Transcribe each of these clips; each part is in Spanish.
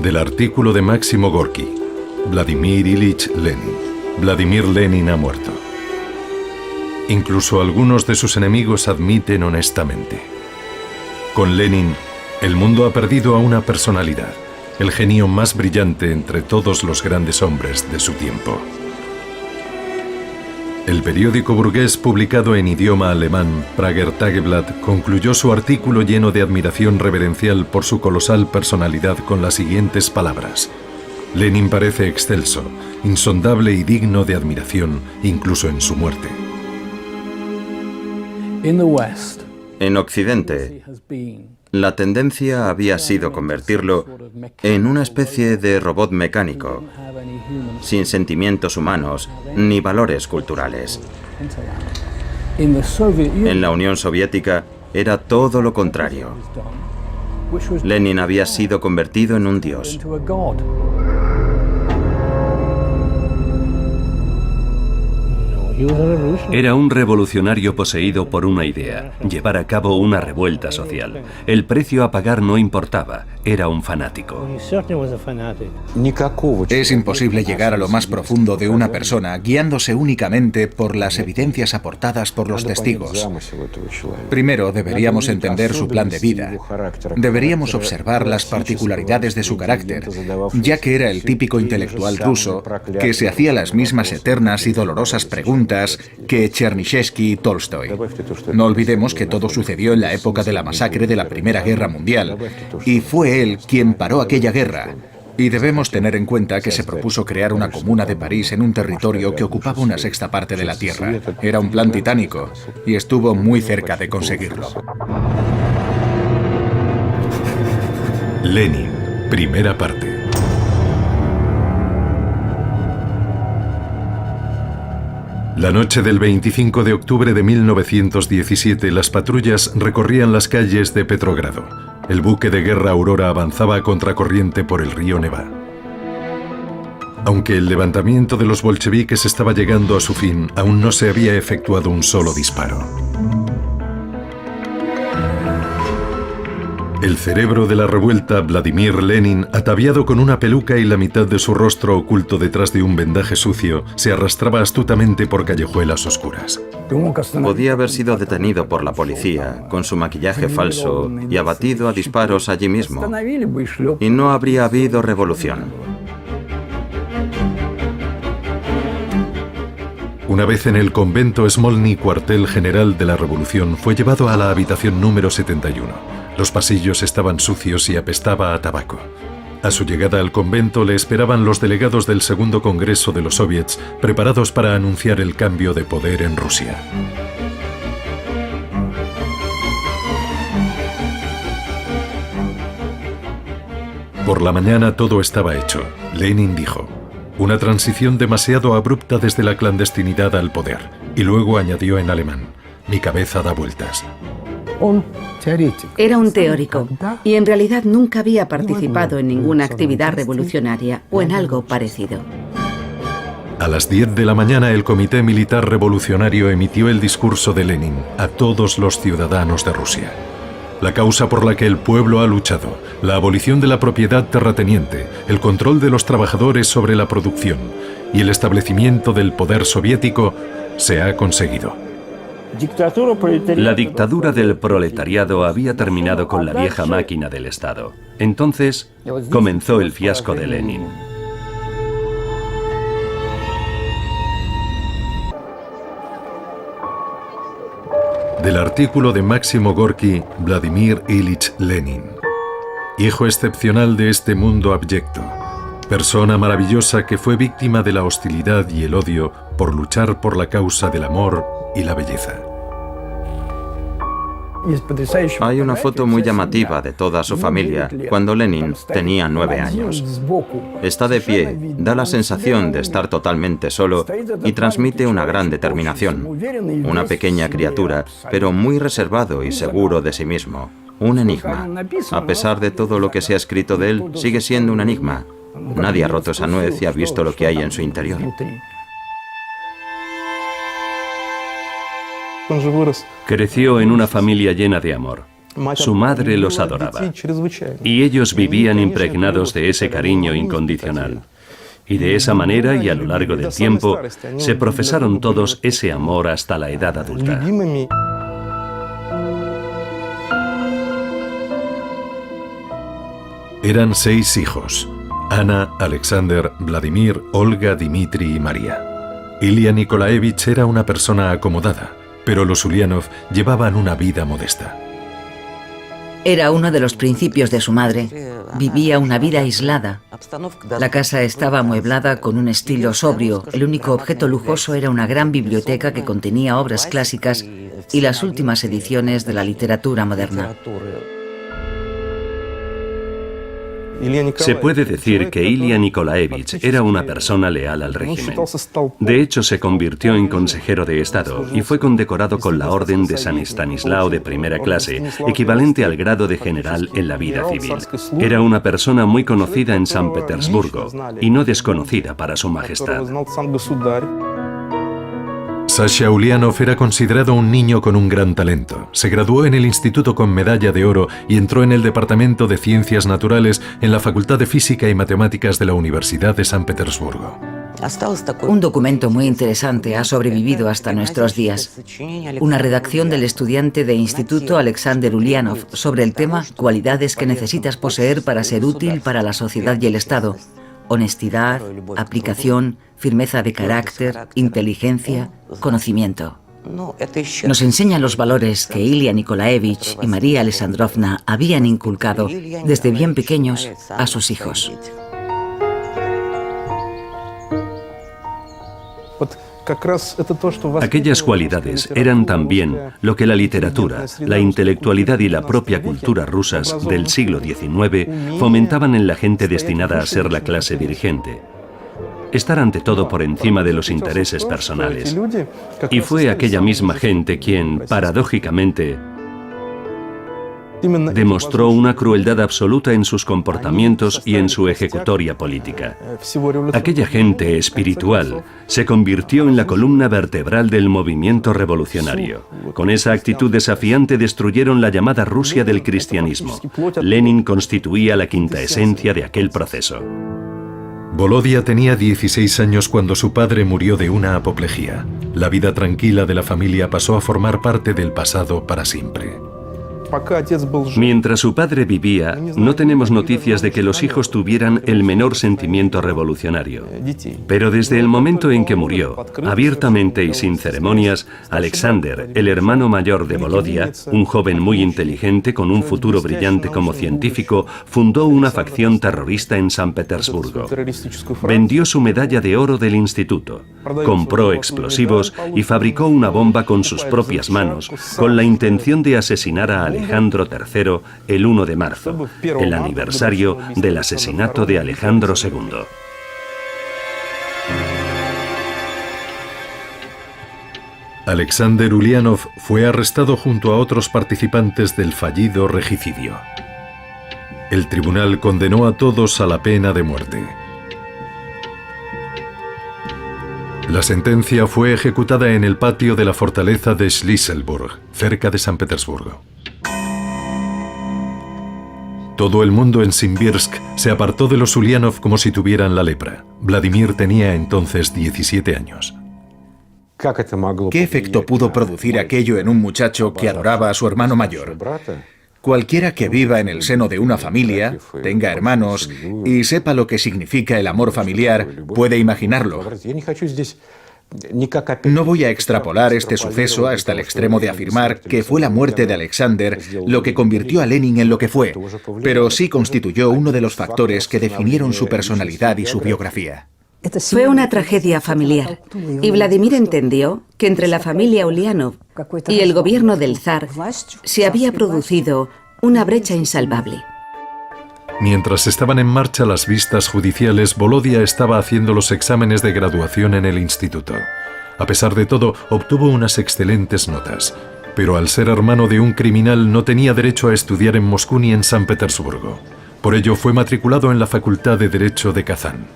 Del artículo de Máximo Gorki, Vladimir Ilich Lenin. Vladimir Lenin ha muerto. Incluso algunos de sus enemigos admiten honestamente. Con Lenin, el mundo ha perdido a una personalidad, el genio más brillante entre todos los grandes hombres de su tiempo. El periódico burgués publicado en idioma alemán, Prager Tageblatt, concluyó su artículo lleno de admiración reverencial por su colosal personalidad con las siguientes palabras: Lenin parece excelso, insondable y digno de admiración, incluso en su muerte. En Occidente, la tendencia había sido convertirlo en una especie de robot mecánico, sin sentimientos humanos ni valores culturales. En la Unión Soviética era todo lo contrario. Lenin había sido convertido en un dios. Era un revolucionario poseído por una idea, llevar a cabo una revuelta social. El precio a pagar no importaba, era un fanático. Es imposible llegar a lo más profundo de una persona guiándose únicamente por las evidencias aportadas por los testigos. Primero deberíamos entender su plan de vida. Deberíamos observar las particularidades de su carácter, ya que era el típico intelectual ruso que se hacía las mismas eternas y dolorosas preguntas que Chernyshevsky y Tolstoy. No olvidemos que todo sucedió en la época de la masacre de la Primera Guerra Mundial, y fue él quien paró aquella guerra. Y debemos tener en cuenta que se propuso crear una comuna de París en un territorio que ocupaba una sexta parte de la Tierra. Era un plan titánico, y estuvo muy cerca de conseguirlo. Lenin, primera parte. La noche del 25 de octubre de 1917, las patrullas recorrían las calles de Petrogrado. El buque de guerra Aurora avanzaba a contracorriente por el río Neva. Aunque el levantamiento de los bolcheviques estaba llegando a su fin, aún no se había efectuado un solo disparo. El cerebro de la revuelta, Vladimir Lenin, ataviado con una peluca y la mitad de su rostro oculto detrás de un vendaje sucio, se arrastraba astutamente por callejuelas oscuras. Podía haber sido detenido por la policía, con su maquillaje falso y abatido a disparos allí mismo. Y no habría habido revolución. Una vez en el convento Smolny, cuartel general de la revolución, fue llevado a la habitación número 71. Los pasillos estaban sucios y apestaba a tabaco. A su llegada al convento le esperaban los delegados del segundo congreso de los soviets, preparados para anunciar el cambio de poder en Rusia. Por la mañana todo estaba hecho. Lenin dijo: una transición demasiado abrupta desde la clandestinidad al poder. Y luego añadió en alemán: mi cabeza da vueltas. Era un teórico y en realidad nunca había participado en ninguna actividad revolucionaria o en algo parecido. A las 10 de la mañana el Comité Militar Revolucionario emitió el discurso de Lenin a todos los ciudadanos de Rusia. La causa por la que el pueblo ha luchado, la abolición de la propiedad terrateniente, el control de los trabajadores sobre la producción y el establecimiento del poder soviético, se ha conseguido. La dictadura del proletariado había terminado con la vieja máquina del Estado. Entonces comenzó el fiasco de Lenin. Del artículo de Máximo Gorki, Vladimir Ilich Lenin. Hijo excepcional de este mundo abyecto. Persona maravillosa que fue víctima de la hostilidad y el odio por luchar por la causa del amor y la belleza. Hay una foto muy llamativa de toda su familia cuando Lenin tenía 9 años. Está de pie, da la sensación de estar totalmente solo y transmite una gran determinación. Una pequeña criatura, pero muy reservado y seguro de sí mismo. Un enigma. A pesar de todo lo que se ha escrito de él, sigue siendo un enigma. Nadie ha roto esa nuez y ha visto lo que hay en su interior. Creció en una familia llena de amor. Su madre los adoraba. Y ellos vivían impregnados de ese cariño incondicional. Y de esa manera y a lo largo del tiempo, se profesaron todos ese amor hasta la edad adulta. Eran 6 hijos: Ana, Alexander, Vladimir, Olga, Dmitri y María. Ilya Nikolaevich era una persona acomodada, pero los Ulianov llevaban una vida modesta. Era uno de los principios de su madre. Vivía una vida aislada. La casa estaba amueblada con un estilo sobrio. El único objeto lujoso era una gran biblioteca que contenía obras clásicas y las últimas ediciones de la literatura moderna. Se puede decir que Ilya Nikolaevich era una persona leal al régimen. De hecho, se convirtió en consejero de Estado y fue condecorado con la Orden de San Estanislao de primera clase, equivalente al grado de general en la vida civil. Era una persona muy conocida en San Petersburgo y no desconocida para su majestad. Sasha Ulianov era considerado un niño con un gran talento. Se graduó en el instituto con medalla de oro y entró en el Departamento de Ciencias Naturales en la Facultad de Física y Matemáticas de la Universidad de San Petersburgo. Un documento muy interesante ha sobrevivido hasta nuestros días. Una redacción del estudiante de instituto Alexander Ulianov sobre el tema cualidades que necesitas poseer para ser útil para la sociedad y el Estado. Honestidad, aplicación, firmeza de carácter, inteligencia, conocimiento. Nos enseña los valores que Ilya Nikolaevich y María Alexandrovna habían inculcado desde bien pequeños a sus hijos. Aquellas cualidades eran también lo que la literatura, la intelectualidad y la propia cultura rusas del siglo XIX fomentaban en la gente destinada a ser la clase dirigente. Estar ante todo por encima de los intereses personales. Y fue aquella misma gente quien, paradójicamente, demostró una crueldad absoluta en sus comportamientos y en su ejecutoria política. Aquella gente espiritual se convirtió en la columna vertebral del movimiento revolucionario. Con esa actitud desafiante destruyeron la llamada Rusia del cristianismo. Lenin constituía la quinta esencia de aquel proceso. Volodya tenía 16 años cuando su padre murió de una apoplejía. La vida tranquila de la familia pasó a formar parte del pasado para siempre. Mientras su padre vivía, no tenemos noticias de que los hijos tuvieran el menor sentimiento revolucionario. Pero desde el momento en que murió, abiertamente y sin ceremonias, Alexander, el hermano mayor de Volodya, un joven muy inteligente con un futuro brillante como científico, fundó una facción terrorista en San Petersburgo. Vendió su medalla de oro del instituto, compró explosivos y fabricó una bomba con sus propias manos, con la intención de asesinar a Alejandro III el 1 de marzo, el aniversario del asesinato de Alejandro II. Alexander Ulianov fue arrestado junto a otros participantes del fallido regicidio. El tribunal condenó a todos a la pena de muerte. La sentencia fue ejecutada en el patio de la fortaleza de Schlisselburg, cerca de San Petersburgo. Todo el mundo en Simbirsk se apartó de los Ulianov como si tuvieran la lepra. Vladimir tenía entonces 17 años. ¿Qué efecto pudo producir aquello en un muchacho que adoraba a su hermano mayor? Cualquiera que viva en el seno de una familia, tenga hermanos y sepa lo que significa el amor familiar, puede imaginarlo. No voy a extrapolar este suceso hasta el extremo de afirmar que fue la muerte de Alexander lo que convirtió a Lenin en lo que fue, pero sí constituyó uno de los factores que definieron su personalidad y su biografía. Fue una tragedia familiar y Vladimir entendió que entre la familia Ulianov y el gobierno del zar se había producido una brecha insalvable. Mientras estaban en marcha las vistas judiciales, Volodya estaba haciendo los exámenes de graduación en el instituto. A pesar de todo, obtuvo unas excelentes notas, pero al ser hermano de un criminal no tenía derecho a estudiar en Moscú ni en San Petersburgo. Por ello fue matriculado en la Facultad de Derecho de Kazán.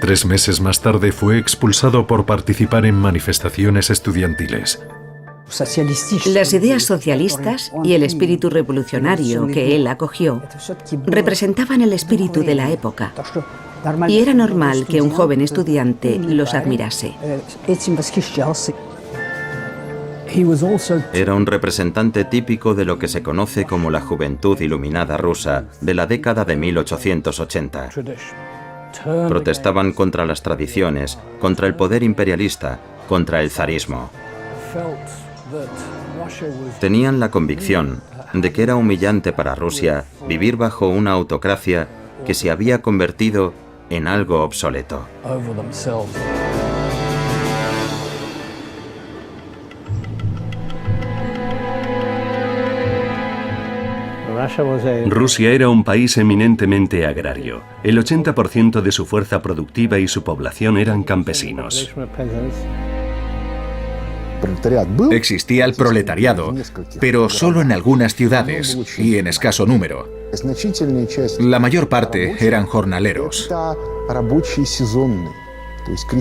3 meses más tarde fue expulsado por participar en manifestaciones estudiantiles. Las ideas socialistas y el espíritu revolucionario que él acogió representaban el espíritu de la época, y era normal que un joven estudiante los admirase. Era un representante típico de lo que se conoce como la juventud iluminada rusa de la década de 1880. Protestaban contra las tradiciones, contra el poder imperialista, contra el zarismo. Tenían la convicción de que era humillante para Rusia vivir bajo una autocracia que se había convertido en algo obsoleto. Rusia era un país eminentemente agrario. El 80% de su fuerza productiva y su población eran campesinos. Existía el proletariado, pero solo en algunas ciudades y en escaso número. La mayor parte eran jornaleros.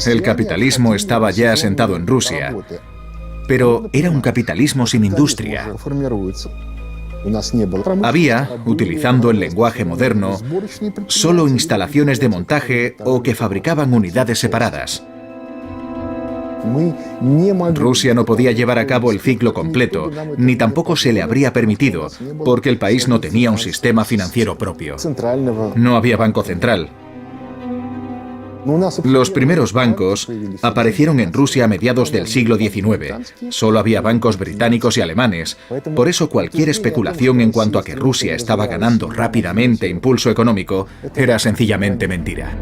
El capitalismo estaba ya asentado en Rusia, pero era un capitalismo sin industria. Había, utilizando el lenguaje moderno, solo instalaciones de montaje o que fabricaban unidades separadas. Rusia no podía llevar a cabo el ciclo completo, ni tampoco se le habría permitido, porque el país no tenía un sistema financiero propio. No había banco central. Los primeros bancos aparecieron en Rusia a mediados del siglo XIX. Solo había bancos británicos y alemanes. Por eso cualquier especulación en cuanto a que Rusia estaba ganando rápidamente impulso económico era sencillamente mentira.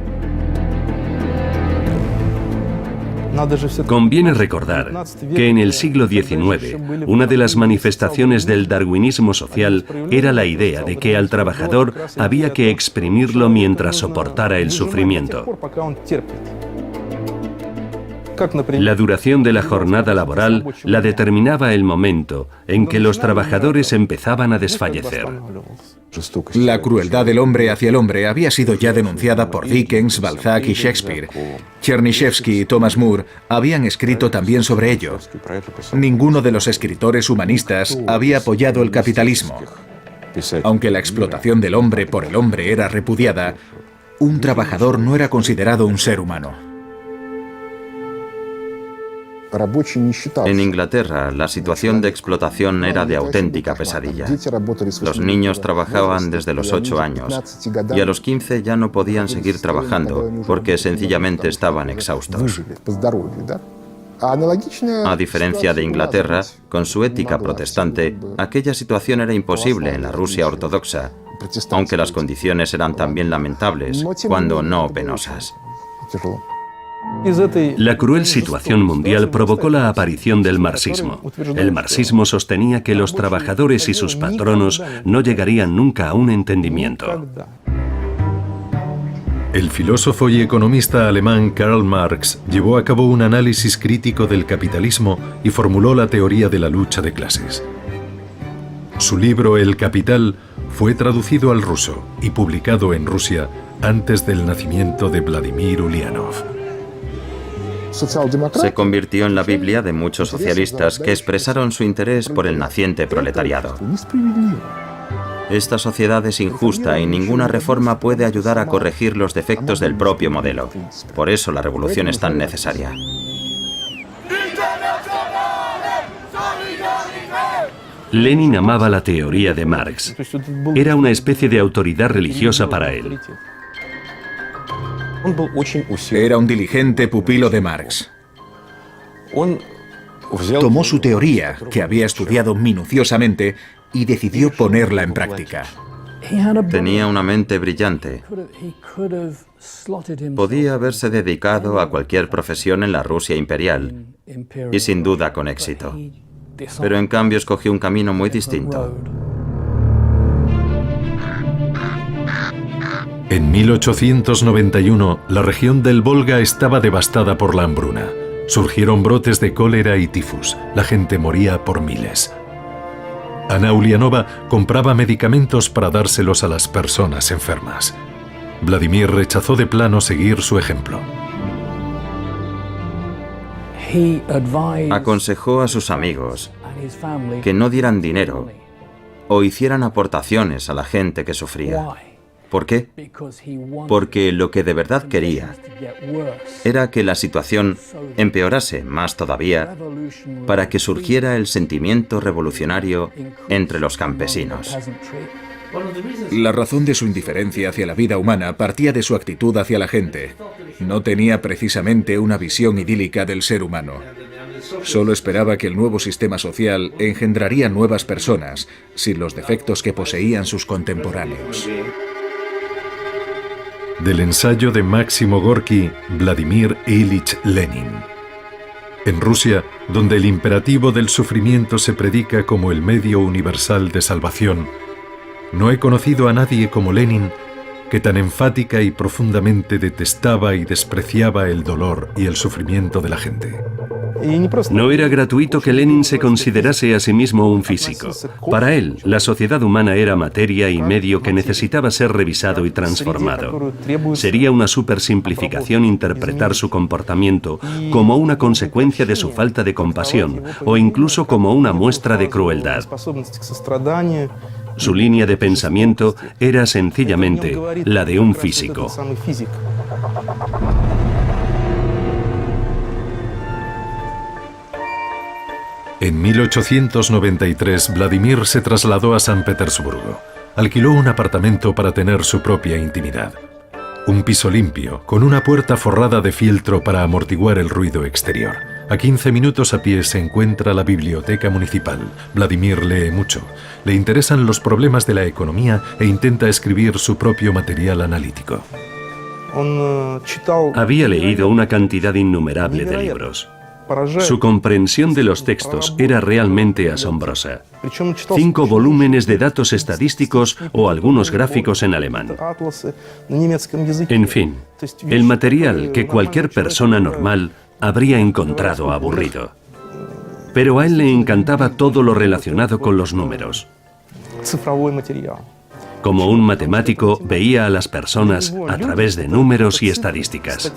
Conviene recordar que en el siglo XIX, una de las manifestaciones del darwinismo social era la idea de que al trabajador había que exprimirlo mientras soportara el sufrimiento. La duración de la jornada laboral la determinaba el momento en que los trabajadores empezaban a desfallecer. La crueldad del hombre hacia el hombre había sido ya denunciada por Dickens, Balzac y Shakespeare. Chernyshevsky y Thomas More habían escrito también sobre ello. Ninguno de los escritores humanistas había apoyado el capitalismo. Aunque la explotación del hombre por el hombre era repudiada, un trabajador no era considerado un ser humano. En Inglaterra, la situación de explotación era de auténtica pesadilla. Los niños trabajaban desde los 8 años y a los 15 ya no podían seguir trabajando porque sencillamente estaban exhaustos. A diferencia de Inglaterra, con su ética protestante, aquella situación era imposible en la Rusia ortodoxa, aunque las condiciones eran también lamentables, cuando no penosas. La cruel situación mundial provocó la aparición del marxismo. El marxismo sostenía que los trabajadores y sus patronos no llegarían nunca a un entendimiento. El filósofo y economista alemán Karl Marx llevó a cabo un análisis crítico del capitalismo y formuló la teoría de la lucha de clases. Su libro El Capital fue traducido al ruso y publicado en Rusia antes del nacimiento de Vladimir Ulyanov. Se convirtió en la Biblia de muchos socialistas que expresaron su interés por el naciente proletariado. Esta sociedad es injusta y ninguna reforma puede ayudar a corregir los defectos del propio modelo. Por eso la revolución es tan necesaria. Lenin amaba la teoría de Marx. Era una especie de autoridad religiosa para él. Era un diligente pupilo de Marx. Tomó su teoría, que había estudiado minuciosamente, y decidió ponerla en práctica. Tenía una mente brillante. Podía haberse dedicado a cualquier profesión en la Rusia imperial, y sin duda con éxito. Pero en cambio escogió un camino muy distinto. En 1891, la región del Volga estaba devastada por la hambruna. Surgieron brotes de cólera y tifus. La gente moría por miles. Anna Ulianova compraba medicamentos para dárselos a las personas enfermas. Vladimir rechazó de plano seguir su ejemplo. Aconsejó a sus amigos que no dieran dinero o hicieran aportaciones a la gente que sufría. ¿Por qué? Porque lo que de verdad quería era que la situación empeorase más todavía para que surgiera el sentimiento revolucionario entre los campesinos. La razón de su indiferencia hacia la vida humana partía de su actitud hacia la gente. No tenía precisamente una visión idílica del ser humano. Solo esperaba que el nuevo sistema social engendraría nuevas personas, sin los defectos que poseían sus contemporáneos. Del ensayo de Máximo Gorki, Vladimir Ilich Lenin. En Rusia, donde el imperativo del sufrimiento se predica como el medio universal de salvación, no he conocido a nadie como Lenin que tan enfática y profundamente detestaba y despreciaba el dolor y el sufrimiento de la gente. No era gratuito que Lenin se considerase a sí mismo un físico. Para él, la sociedad humana era materia y medio que necesitaba ser revisado y transformado. Sería una supersimplificación interpretar su comportamiento como una consecuencia de su falta de compasión o incluso como una muestra de crueldad. Su línea de pensamiento era sencillamente la de un físico. En 1893, Vladimir se trasladó a San Petersburgo. Alquiló un apartamento para tener su propia intimidad. Un piso limpio, con una puerta forrada de fieltro para amortiguar el ruido exterior. A 15 minutos a pie se encuentra la biblioteca municipal. Vladimir lee mucho. Le interesan los problemas de la economía e intenta escribir su propio material analítico. Había leído una cantidad innumerable de libros. Su comprensión de los textos era realmente asombrosa. 5 volúmenes de datos estadísticos o algunos gráficos en alemán. En fin, el material que cualquier persona normal habría encontrado aburrido. Pero a él le encantaba todo lo relacionado con los números. Como un matemático, veía a las personas a través de números y estadísticas.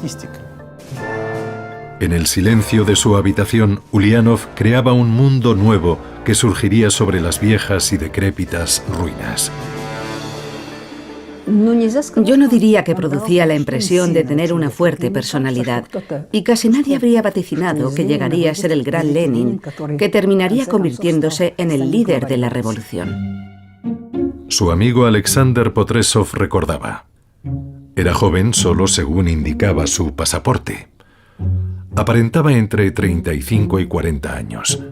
En el silencio de su habitación, Ulianov creaba un mundo nuevo que surgiría sobre las viejas y decrépitas ruinas. Yo no diría que producía la impresión de tener una fuerte personalidad, y casi nadie habría vaticinado que llegaría a ser el gran Lenin, que terminaría convirtiéndose en el líder de la revolución. Su amigo Alexander Potresov recordaba: era joven solo según indicaba su pasaporte. Aparentaba entre 35 y 40 años.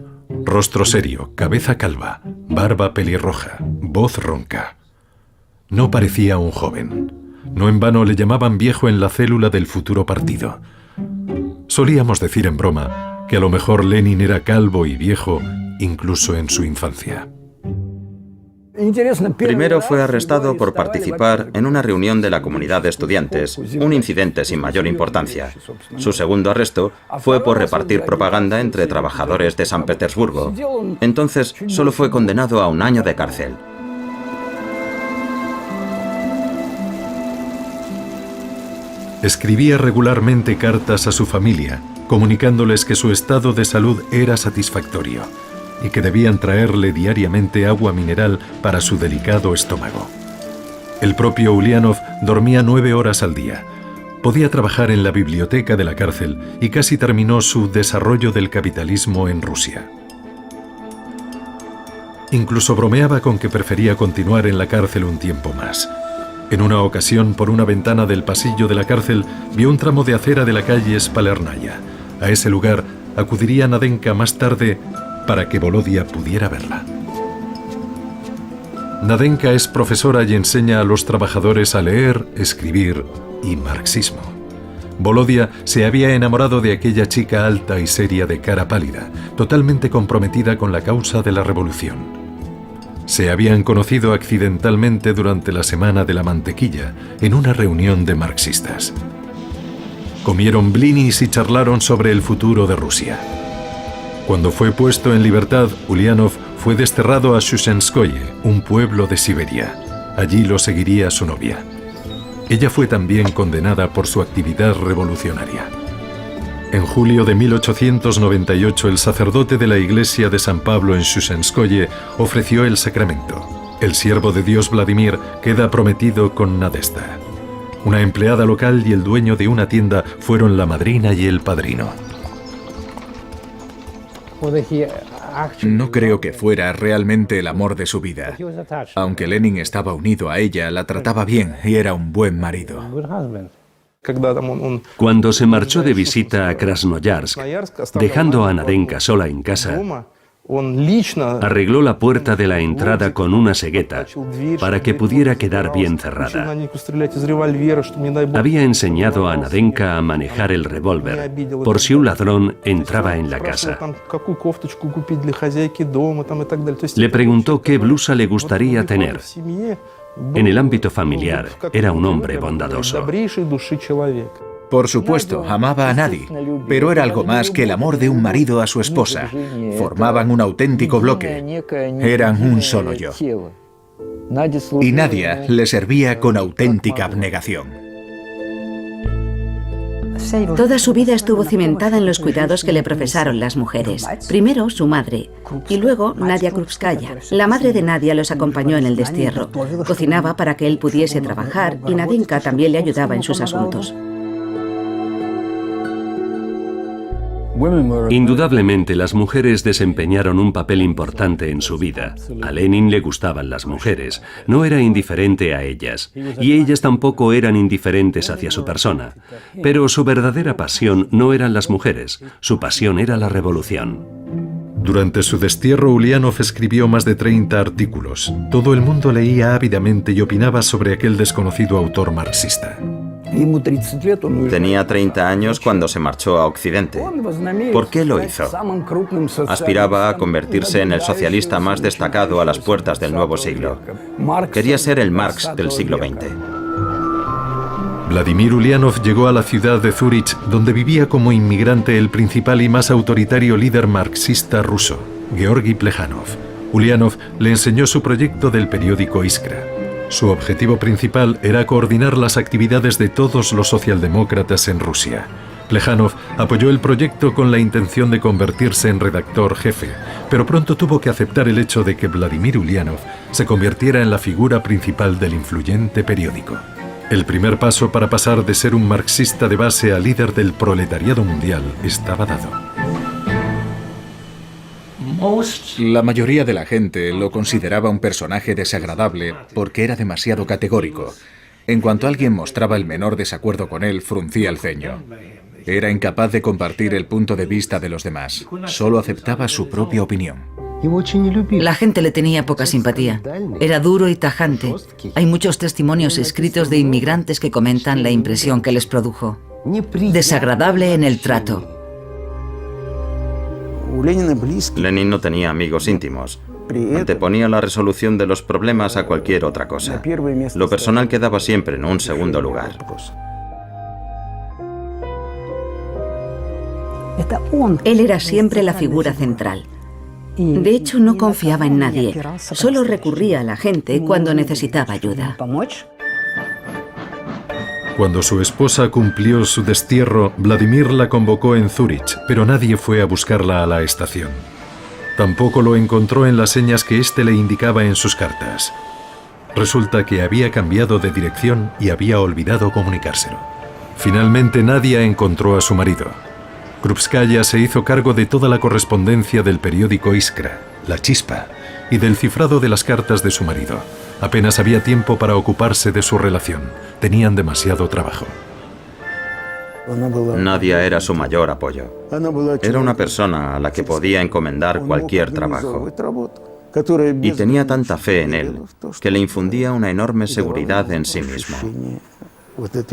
Rostro serio, cabeza calva, barba pelirroja, voz ronca. No parecía un joven. No en vano le llamaban viejo en la célula del futuro partido. Solíamos decir en broma que a lo mejor Lenin era calvo y viejo incluso en su infancia. Primero fue arrestado por participar en una reunión de la comunidad de estudiantes, un incidente sin mayor importancia. Su segundo arresto fue por repartir propaganda entre trabajadores de San Petersburgo. Entonces solo fue condenado a 1 año de cárcel. Escribía regularmente cartas a su familia, comunicándoles que su estado de salud era satisfactorio y que debían traerle diariamente agua mineral para su delicado estómago. El propio Ulianov dormía 9 horas al día. Podía trabajar en la biblioteca de la cárcel y casi terminó su Desarrollo del capitalismo en Rusia. Incluso bromeaba con que prefería continuar en la cárcel un tiempo más. En una ocasión, por una ventana del pasillo de la cárcel, vio un tramo de acera de la calle Spalernaya. A ese lugar acudiría Nadenka más tarde para que Volodia pudiera verla. Nadenka es profesora y enseña a los trabajadores a leer, escribir y marxismo. Volodia se había enamorado de aquella chica alta y seria de cara pálida, totalmente comprometida con la causa de la revolución. Se habían conocido accidentalmente durante la Semana de la Mantequilla, en una reunión de marxistas. Comieron blinis y charlaron sobre el futuro de Rusia. Cuando fue puesto en libertad, Ulianov fue desterrado a Shushenskoye, un pueblo de Siberia. Allí lo seguiría su novia. Ella fue también condenada por su actividad revolucionaria. En julio de 1898, el sacerdote de la iglesia de San Pablo en Shusenskoye ofreció el sacramento. El siervo de Dios Vladimir queda prometido con Nadezhda. Una empleada local y el dueño de una tienda fueron la madrina y el padrino. No creo que fuera realmente el amor de su vida. Aunque Lenin estaba unido a ella, la trataba bien y era un buen marido. Cuando se marchó de visita a Krasnoyarsk, dejando a Nadenka sola en casa, arregló la puerta de la entrada con una cegueta para que pudiera quedar bien cerrada. Había enseñado a Nadenka a manejar el revólver por si un ladrón entraba en la casa. Le preguntó qué blusa le gustaría tener. En el ámbito familiar, era un hombre bondadoso. Por supuesto, amaba a Nadi, pero era algo más que el amor de un marido a su esposa. Formaban un auténtico bloque. Eran un solo yo. Y Nadia le servía con auténtica abnegación. Toda su vida estuvo cimentada en los cuidados que le profesaron las mujeres. Primero su madre y luego Nadia Krupskaya. La madre de Nadia los acompañó en el destierro. Cocinaba para que él pudiese trabajar y Nadenka también le ayudaba en sus asuntos. Indudablemente las mujeres desempeñaron un papel importante en su vida. A Lenin le gustaban las mujeres, no era indiferente a ellas, y ellas tampoco eran indiferentes hacia su persona. Pero su verdadera pasión no eran las mujeres, su pasión era la revolución. Durante su destierro, Ulianov escribió más de 30 artículos. Todo el mundo leía ávidamente y opinaba sobre aquel desconocido autor marxista. Tenía 30 años cuando se marchó a Occidente. ¿Por qué lo hizo? Aspiraba a convertirse en el socialista más destacado a las puertas del nuevo siglo. Quería ser el Marx del siglo XX. Vladimir Ulianov llegó a la ciudad de Zúrich, donde vivía como inmigrante el principal y más autoritario líder marxista ruso, Georgi Plejanov. Ulianov le enseñó su proyecto del periódico Iskra. Su objetivo principal era coordinar las actividades de todos los socialdemócratas en Rusia. Plejanov apoyó el proyecto con la intención de convertirse en redactor jefe, pero pronto tuvo que aceptar el hecho de que Vladimir Ulianov se convirtiera en la figura principal del influyente periódico. El primer paso para pasar de ser un marxista de base a líder del proletariado mundial estaba dado. La mayoría de la gente lo consideraba un personaje desagradable porque era demasiado categórico. En cuanto alguien mostraba el menor desacuerdo con él, fruncía el ceño. Era incapaz de compartir el punto de vista de los demás. Solo aceptaba su propia opinión. La gente le tenía poca simpatía. Era duro y tajante. Hay muchos testimonios escritos de inmigrantes que comentan la impresión que les produjo. Desagradable en el trato. Lenin no tenía amigos íntimos. Anteponía la resolución de los problemas a cualquier otra cosa. Lo personal quedaba siempre en un segundo lugar. Él era siempre la figura central. De hecho, no confiaba en nadie. Solo recurría a la gente cuando necesitaba ayuda. Cuando su esposa cumplió su destierro, Vladimir la convocó en Zúrich, pero nadie fue a buscarla a la estación. Tampoco lo encontró en las señas que éste le indicaba en sus cartas. Resulta que había cambiado de dirección y había olvidado comunicárselo. Finalmente Nadia encontró a su marido. Krupskaya se hizo cargo de toda la correspondencia del periódico Iskra, La Chispa, y del cifrado de las cartas de su marido. Apenas había tiempo para ocuparse de su relación. Tenían demasiado trabajo. Nadia era su mayor apoyo. Era una persona a la que podía encomendar cualquier trabajo. Y tenía tanta fe en él que le infundía una enorme seguridad en sí mismo.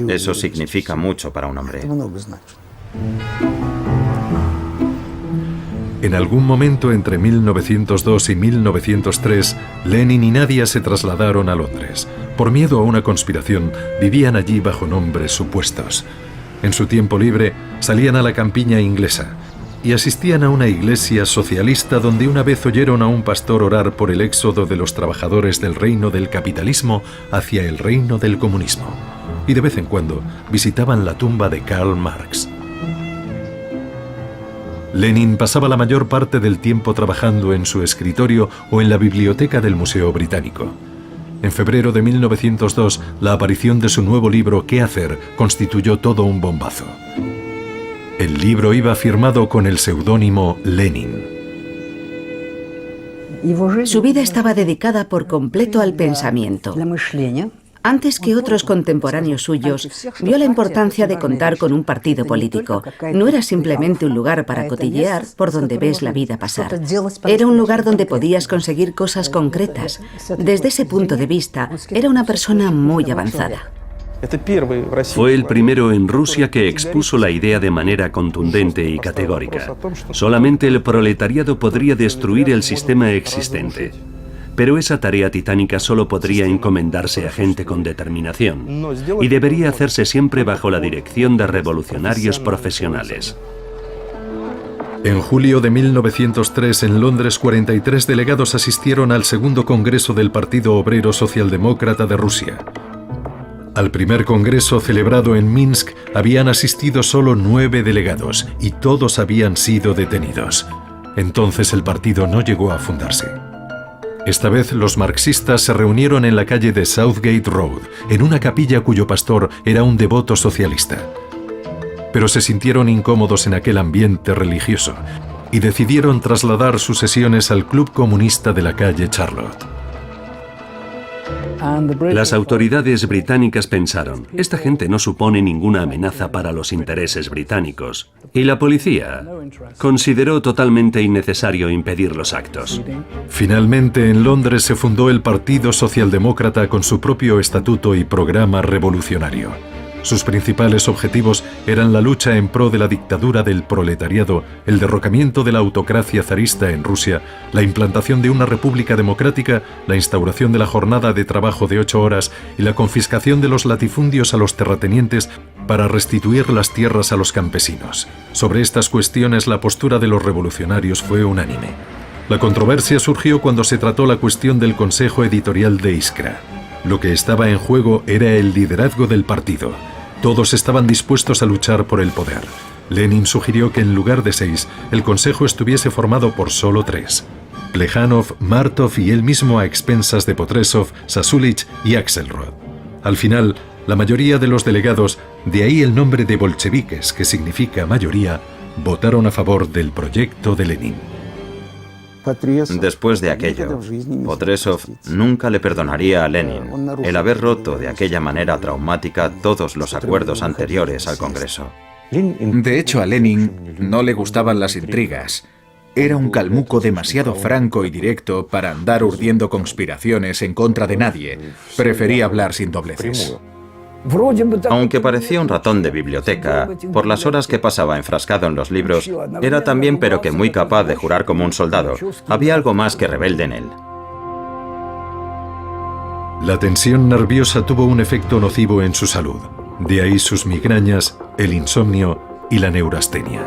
Eso significa mucho para un hombre. En algún momento entre 1902 y 1903, Lenin y Nadia se trasladaron a Londres. Por miedo a una conspiración, vivían allí bajo nombres supuestos. En su tiempo libre, salían a la campiña inglesa y asistían a una iglesia socialista donde una vez oyeron a un pastor orar por el éxodo de los trabajadores del reino del capitalismo hacia el reino del comunismo. Y de vez en cuando visitaban la tumba de Karl Marx. Lenin pasaba la mayor parte del tiempo trabajando en su escritorio o en la biblioteca del Museo Británico. En febrero de 1902, la aparición de su nuevo libro ¿Qué hacer? Constituyó todo un bombazo. El libro iba firmado con el seudónimo Lenin. Su vida estaba dedicada por completo al pensamiento. Antes que otros contemporáneos suyos, vio la importancia de contar con un partido político. No era simplemente un lugar para cotillear por donde ves la vida pasar. Era un lugar donde podías conseguir cosas concretas. Desde ese punto de vista, era una persona muy avanzada. Fue el primero en Rusia que expuso la idea de manera contundente y categórica. Solamente el proletariado podría destruir el sistema existente. Pero esa tarea titánica solo podría encomendarse a gente con determinación y debería hacerse siempre bajo la dirección de revolucionarios profesionales. En julio de 1903, en Londres, 43 delegados asistieron al segundo Congreso del Partido Obrero Socialdemócrata de Rusia. Al primer congreso celebrado en Minsk habían asistido solo 9 delegados y todos habían sido detenidos. Entonces el partido no llegó a fundarse. Esta vez los marxistas se reunieron en la calle de Southgate Road, en una capilla cuyo pastor era un devoto socialista. Pero se sintieron incómodos en aquel ambiente religioso y decidieron trasladar sus sesiones al Club Comunista de la calle Charlotte. Las autoridades británicas pensaron, esta gente no supone ninguna amenaza para los intereses británicos. Y la policía consideró totalmente innecesario impedir los actos. Finalmente, en Londres se fundó el Partido Socialdemócrata con su propio estatuto y programa revolucionario. Sus principales objetivos eran la lucha en pro de la dictadura del proletariado, el derrocamiento de la autocracia zarista en Rusia, la implantación de una república democrática, la instauración de la jornada de trabajo de 8 horas y la confiscación de los latifundios a los terratenientes para restituir las tierras a los campesinos. Sobre estas cuestiones, la postura de los revolucionarios fue unánime. La controversia surgió cuando se trató la cuestión del Consejo Editorial de Iskra. Lo que estaba en juego era el liderazgo del partido. Todos estaban dispuestos a luchar por el poder. Lenin sugirió que en lugar de 6, el consejo estuviese formado por solo 3. Plejánov, Martov y él mismo a expensas de Potresov, Sasulich y Axelrod. Al final, la mayoría de los delegados, de ahí el nombre de bolcheviques, que significa mayoría, votaron a favor del proyecto de Lenin. Después de aquello, Potresov nunca le perdonaría a Lenin el haber roto de aquella manera traumática todos los acuerdos anteriores al Congreso. De hecho, a Lenin no le gustaban las intrigas. Era un calmuco demasiado franco y directo para andar urdiendo conspiraciones en contra de nadie. Prefería hablar sin dobleces. Aunque parecía un ratón de biblioteca, por las horas que pasaba enfrascado en los libros, era también pero que muy capaz de jurar como un soldado. Había algo más que rebelde en él. La tensión nerviosa tuvo un efecto nocivo en su salud. De ahí sus migrañas, el insomnio y la neurastenia.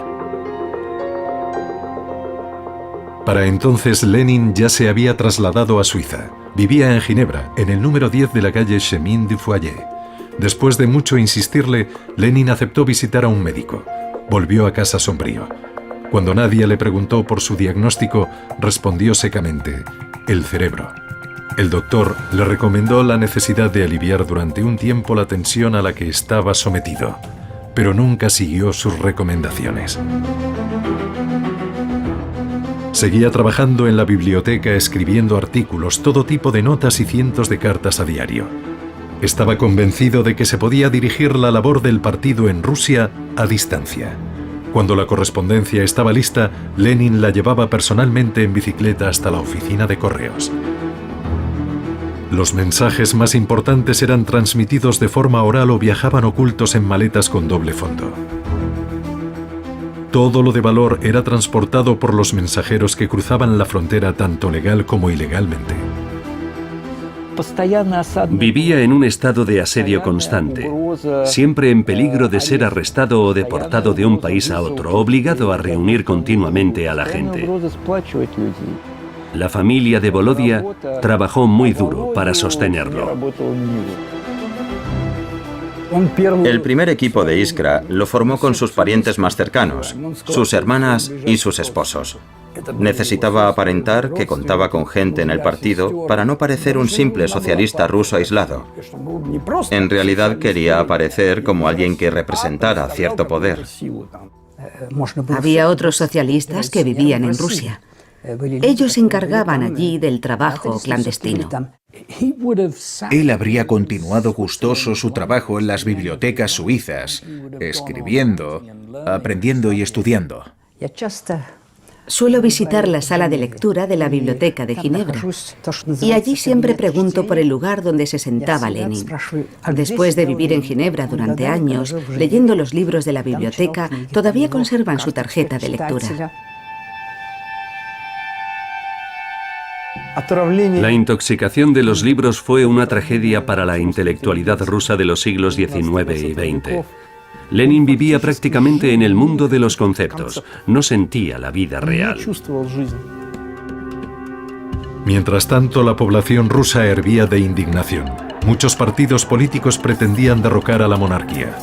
Para entonces Lenin ya se había trasladado a Suiza. Vivía en Ginebra, en el número 10 de la calle Chemin du Foyer. Después de mucho insistirle, Lenin aceptó visitar a un médico. Volvió a casa sombrío. Cuando nadie le preguntó por su diagnóstico, respondió secamente: el cerebro. El doctor le recomendó la necesidad de aliviar durante un tiempo la tensión a la que estaba sometido, pero nunca siguió sus recomendaciones. Seguía trabajando en la biblioteca, escribiendo artículos, todo tipo de notas y cientos de cartas a diario. Estaba convencido de que se podía dirigir la labor del partido en Rusia a distancia. Cuando la correspondencia estaba lista, Lenin la llevaba personalmente en bicicleta hasta la oficina de correos. Los mensajes más importantes eran transmitidos de forma oral o viajaban ocultos en maletas con doble fondo. Todo lo de valor era transportado por los mensajeros que cruzaban la frontera tanto legal como ilegalmente. Vivía en un estado de asedio constante, siempre en peligro de ser arrestado o deportado de un país a otro, obligado a reunir continuamente a la gente. La familia de Volodia trabajó muy duro para sostenerlo. El primer equipo de Iskra lo formó con sus parientes más cercanos, sus hermanas y sus esposos. Necesitaba aparentar que contaba con gente en el partido para no parecer un simple socialista ruso aislado. En realidad quería aparecer como alguien que representara cierto poder. Había otros socialistas que vivían en Rusia. Ellos se encargaban allí del trabajo clandestino. Él habría continuado gustoso su trabajo en las bibliotecas suizas, escribiendo, aprendiendo y estudiando. Suelo visitar la sala de lectura de la Biblioteca de Ginebra y allí siempre pregunto por el lugar donde se sentaba Lenin. Después de vivir en Ginebra durante años, leyendo los libros de la biblioteca, todavía conservan su tarjeta de lectura. La intoxicación de los libros fue una tragedia para la intelectualidad rusa de los siglos XIX y XX. Lenin vivía prácticamente en el mundo de los conceptos, no sentía la vida real. Mientras tanto, la población rusa hervía de indignación. Muchos partidos políticos pretendían derrocar a la monarquía.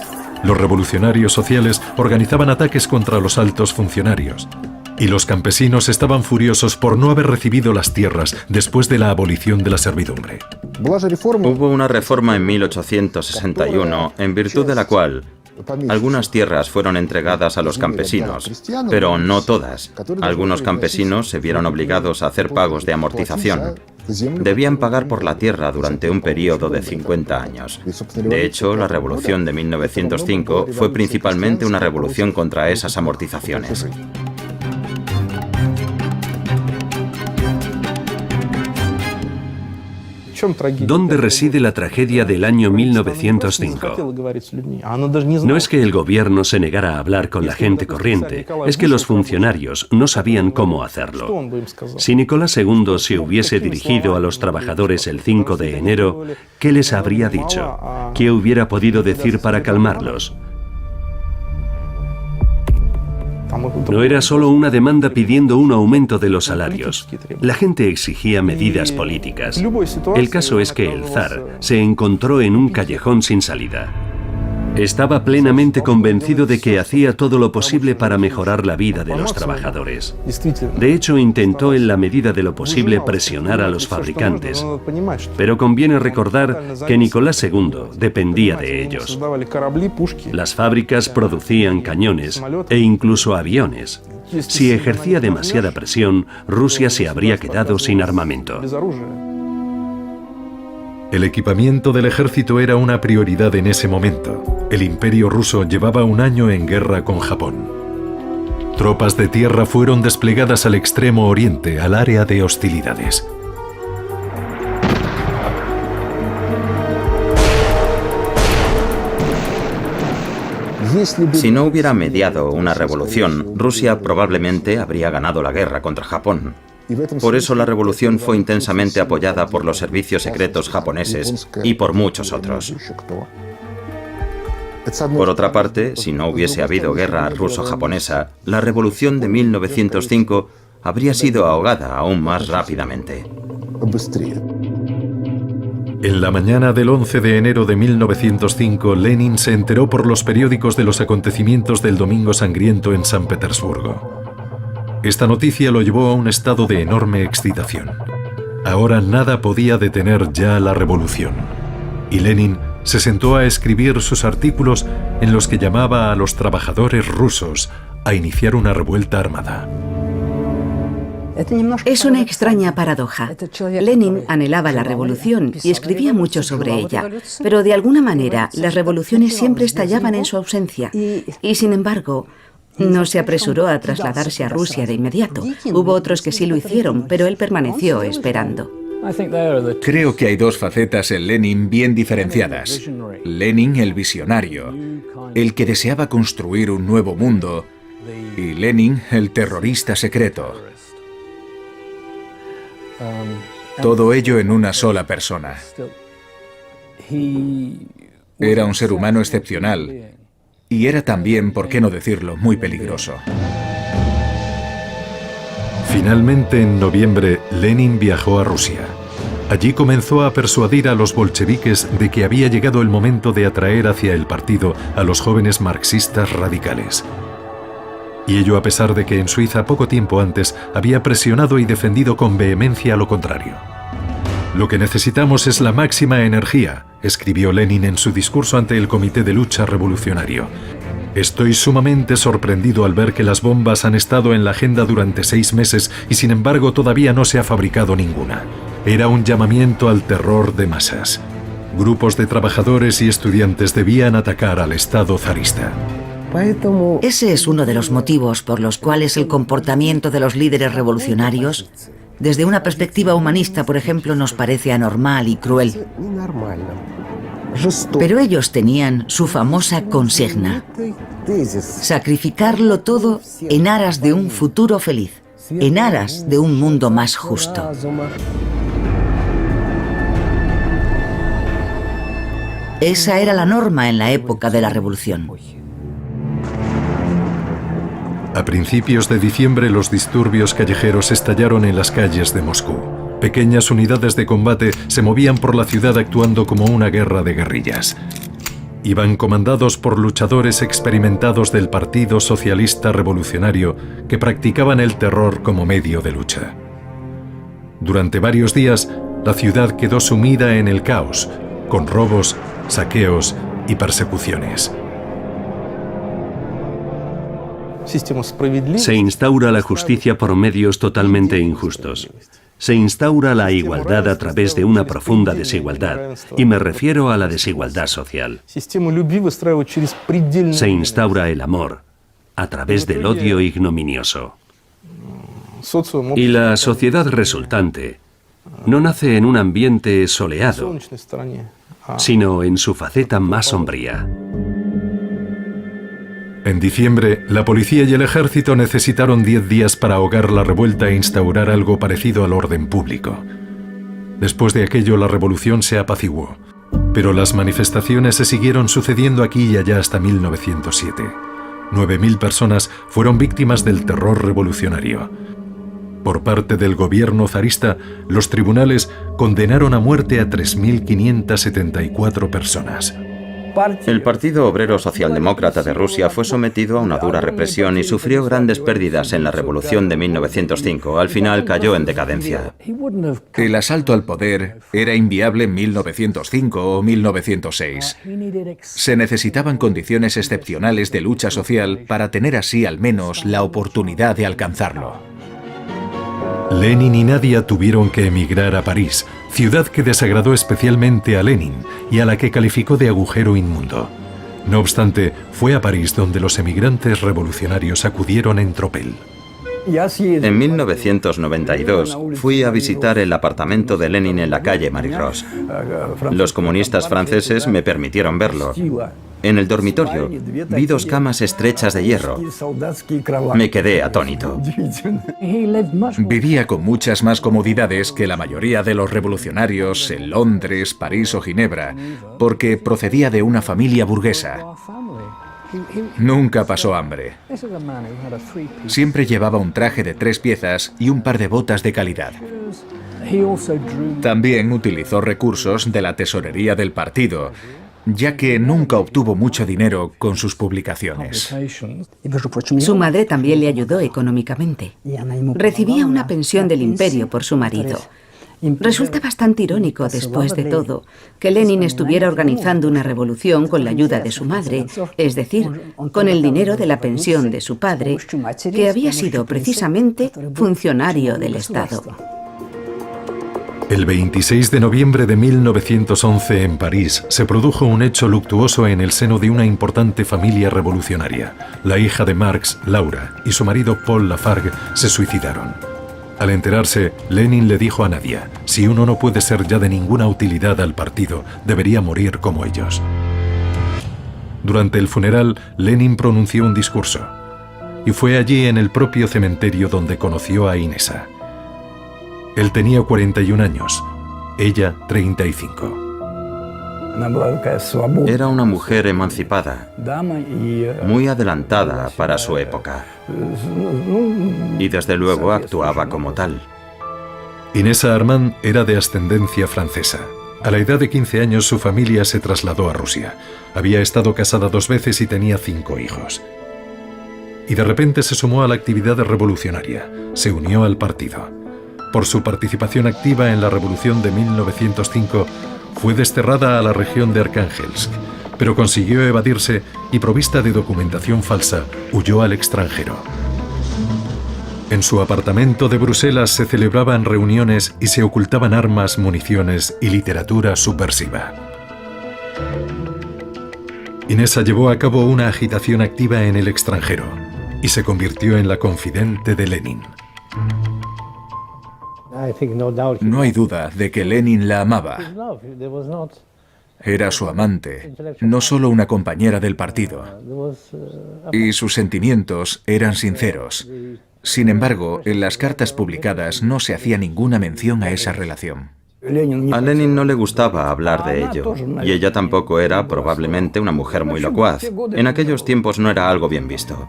Los revolucionarios sociales organizaban ataques contra los altos funcionarios. Y los campesinos estaban furiosos por no haber recibido las tierras después de la abolición de la servidumbre. Hubo una reforma en 1861, en virtud de la cual algunas tierras fueron entregadas a los campesinos, pero no todas. Algunos campesinos se vieron obligados a hacer pagos de amortización. Debían pagar por la tierra durante un periodo de 50 años. De hecho, la revolución de 1905 fue principalmente una revolución contra esas amortizaciones. ¿Dónde reside la tragedia del año 1905? No es que el gobierno se negara a hablar con la gente corriente, es que los funcionarios no sabían cómo hacerlo. Si Nicolás II se hubiese dirigido a los trabajadores el 5 de enero, ¿qué les habría dicho? ¿Qué hubiera podido decir para calmarlos? No era solo una demanda pidiendo un aumento de los salarios. La gente exigía medidas políticas. El caso es que el zar se encontró en un callejón sin salida. Estaba plenamente convencido de que hacía todo lo posible para mejorar la vida de los trabajadores. De hecho, intentó en la medida de lo posible presionar a los fabricantes. Pero conviene recordar que Nicolás II dependía de ellos. Las fábricas producían cañones e incluso aviones. Si ejercía demasiada presión, Rusia se habría quedado sin armamento. El equipamiento del ejército era una prioridad en ese momento. El Imperio ruso llevaba un año en guerra con Japón. Tropas de tierra fueron desplegadas al extremo oriente, al área de hostilidades. Si no hubiera mediado una revolución, Rusia probablemente habría ganado la guerra contra Japón. Por eso la revolución fue intensamente apoyada por los servicios secretos japoneses y por muchos otros. Por otra parte, si no hubiese habido guerra ruso-japonesa, la revolución de 1905 habría sido ahogada aún más rápidamente. En la mañana del 11 de enero de 1905, Lenin se enteró por los periódicos de los acontecimientos del Domingo Sangriento en San Petersburgo. Esta noticia lo llevó a un estado de enorme excitación. Ahora nada podía detener ya la revolución. Y Lenin se sentó a escribir sus artículos en los que llamaba a los trabajadores rusos a iniciar una revuelta armada. Es una extraña paradoja. Lenin anhelaba la revolución y escribía mucho sobre ella, pero de alguna manera las revoluciones siempre estallaban en su ausencia. Y sin embargo, no se apresuró a trasladarse a Rusia de inmediato. Hubo otros que sí lo hicieron, pero él permaneció esperando. Creo que hay dos facetas en Lenin bien diferenciadas. Lenin, el visionario, el que deseaba construir un nuevo mundo, y Lenin, el terrorista secreto. Todo ello en una sola persona. Era un ser humano excepcional. Y era también, por qué no decirlo, muy peligroso. Finalmente, en noviembre, Lenin viajó a Rusia. Allí comenzó a persuadir a los bolcheviques de que había llegado el momento de atraer hacia el partido a los jóvenes marxistas radicales. Y ello a pesar de que en Suiza poco tiempo antes había presionado y defendido con vehemencia lo contrario. «Lo que necesitamos es la máxima energía», escribió Lenin en su discurso ante el Comité de Lucha Revolucionario. «Estoy sumamente sorprendido al ver que las bombas han estado en la agenda durante 6 meses y sin embargo todavía no se ha fabricado ninguna». Era un llamamiento al terror de masas. Grupos de trabajadores y estudiantes debían atacar al Estado zarista. Ese es uno de los motivos por los cuales el comportamiento de los líderes revolucionarios, desde una perspectiva humanista, por ejemplo, nos parece anormal y cruel. Pero ellos tenían su famosa consigna: sacrificarlo todo en aras de un futuro feliz, en aras de un mundo más justo. Esa era la norma en la época de la revolución. A principios de diciembre, los disturbios callejeros estallaron en las calles de Moscú. Pequeñas unidades de combate se movían por la ciudad actuando como una guerra de guerrillas. Iban comandados por luchadores experimentados del Partido Socialista Revolucionario que practicaban el terror como medio de lucha. Durante varios días, la ciudad quedó sumida en el caos, con robos, saqueos y persecuciones. Se instaura la justicia por medios totalmente injustos. Se instaura la igualdad a través de una profunda desigualdad, y me refiero a la desigualdad social. Se instaura el amor a través del odio ignominioso. Y la sociedad resultante no nace en un ambiente soleado, sino en su faceta más sombría. En diciembre, la policía y el ejército necesitaron 10 días para ahogar la revuelta e instaurar algo parecido al orden público. Después de aquello, la revolución se apaciguó, pero las manifestaciones se siguieron sucediendo aquí y allá hasta 1907. 9.000 personas fueron víctimas del terror revolucionario. Por parte del gobierno zarista, los tribunales condenaron a muerte a 3.574 personas. El Partido Obrero Socialdemócrata de Rusia fue sometido a una dura represión y sufrió grandes pérdidas en la Revolución de 1905. Al final cayó en decadencia. El asalto al poder era inviable en 1905 o 1906. Se necesitaban condiciones excepcionales de lucha social para tener así al menos la oportunidad de alcanzarlo. Lenin y Nadia tuvieron que emigrar a París, ciudad que desagradó especialmente a Lenin y a la que calificó de agujero inmundo. No obstante, fue a París donde los emigrantes revolucionarios acudieron en tropel. En 1992 fui a visitar el apartamento de Lenin en la calle Marie-Rose. Los comunistas franceses me permitieron verlo. En el dormitorio vi 2 camas estrechas de hierro. Me quedé atónito. Vivía con muchas más comodidades que la mayoría de los revolucionarios en Londres, París o Ginebra, porque procedía de una familia burguesa. Nunca pasó hambre. Siempre llevaba un traje de 3 piezas y un par de botas de calidad. También utilizó recursos de la tesorería del partido, ya que nunca obtuvo mucho dinero con sus publicaciones. Su madre también le ayudó económicamente. Recibía una pensión del imperio por su marido. Resulta bastante irónico, después de todo, que Lenin estuviera organizando una revolución con la ayuda de su madre, es decir, con el dinero de la pensión de su padre, que había sido precisamente funcionario del Estado. El 26 de noviembre de 1911 en París se produjo un hecho luctuoso en el seno de una importante familia revolucionaria. La hija de Marx, Laura, y su marido Paul Lafargue se suicidaron. Al enterarse, Lenin le dijo a Nadia, si uno no puede ser ya de ninguna utilidad al partido, debería morir como ellos. Durante el funeral, Lenin pronunció un discurso, y fue allí en el propio cementerio donde conoció a Inesa. Él tenía 41 años, ella 35. Era una mujer emancipada, muy adelantada para su época. Y desde luego actuaba como tal. Inesa Armand era de ascendencia francesa. A la edad de 15 años su familia se trasladó a Rusia. Había estado casada 2 veces y tenía 5 hijos. Y de repente se sumó a la actividad revolucionaria. Se unió al partido. Por su participación activa en la revolución de 1905, fue desterrada a la región de Archangelsk, pero consiguió evadirse y, provista de documentación falsa, huyó al extranjero. En su apartamento de Bruselas se celebraban reuniones y se ocultaban armas, municiones y literatura subversiva. Inesa llevó a cabo una agitación activa en el extranjero y se convirtió en la confidente de Lenin. No hay duda de que Lenin la amaba. Era su amante, no solo una compañera del partido. Y sus sentimientos eran sinceros. Sin embargo, en las cartas publicadas no se hacía ninguna mención a esa relación. A Lenin no le gustaba hablar de ello, y ella tampoco era probablemente una mujer muy locuaz. En aquellos tiempos no era algo bien visto.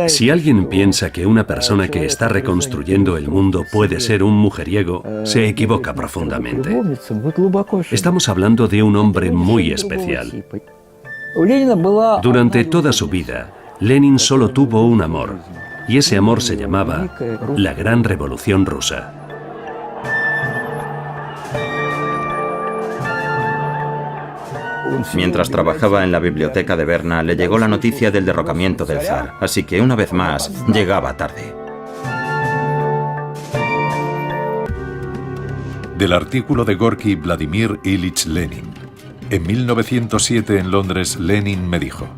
Si alguien piensa que una persona que está reconstruyendo el mundo puede ser un mujeriego, se equivoca profundamente. Estamos hablando de un hombre muy especial. Durante toda su vida, Lenin solo tuvo un amor, y ese amor se llamaba la Gran Revolución Rusa. Mientras trabajaba en la biblioteca de Berna, le llegó la noticia del derrocamiento del zar, así que una vez más llegaba tarde. Del artículo de Gorky Vladimir Ilich Lenin. En 1907 en Londres, Lenin me dijo: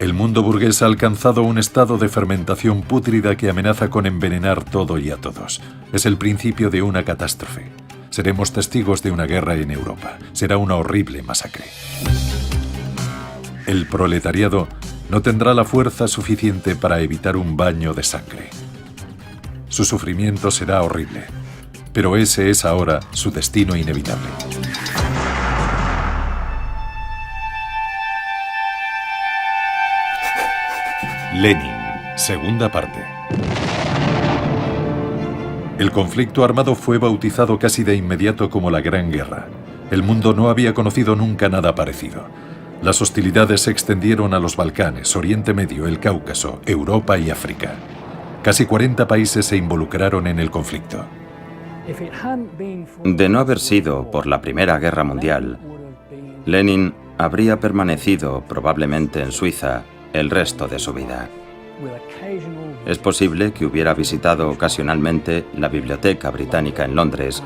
el mundo burgués ha alcanzado un estado de fermentación pútrida que amenaza con envenenar todo y a todos. Es el principio de una catástrofe. Seremos testigos de una guerra en Europa. Será una horrible masacre. El proletariado no tendrá la fuerza suficiente para evitar un baño de sangre. Su sufrimiento será horrible, pero ese es ahora su destino inevitable. Lenin, segunda parte. El conflicto armado fue bautizado casi de inmediato como la Gran Guerra. El mundo no había conocido nunca nada parecido. Las hostilidades se extendieron a los Balcanes, Oriente Medio, el Cáucaso, Europa y África. Casi 40 países se involucraron en el conflicto. De no haber sido por la Primera Guerra Mundial, Lenin habría permanecido probablemente en Suiza el resto de su vida. Es posible que hubiera visitado ocasionalmente la Biblioteca Británica en Londres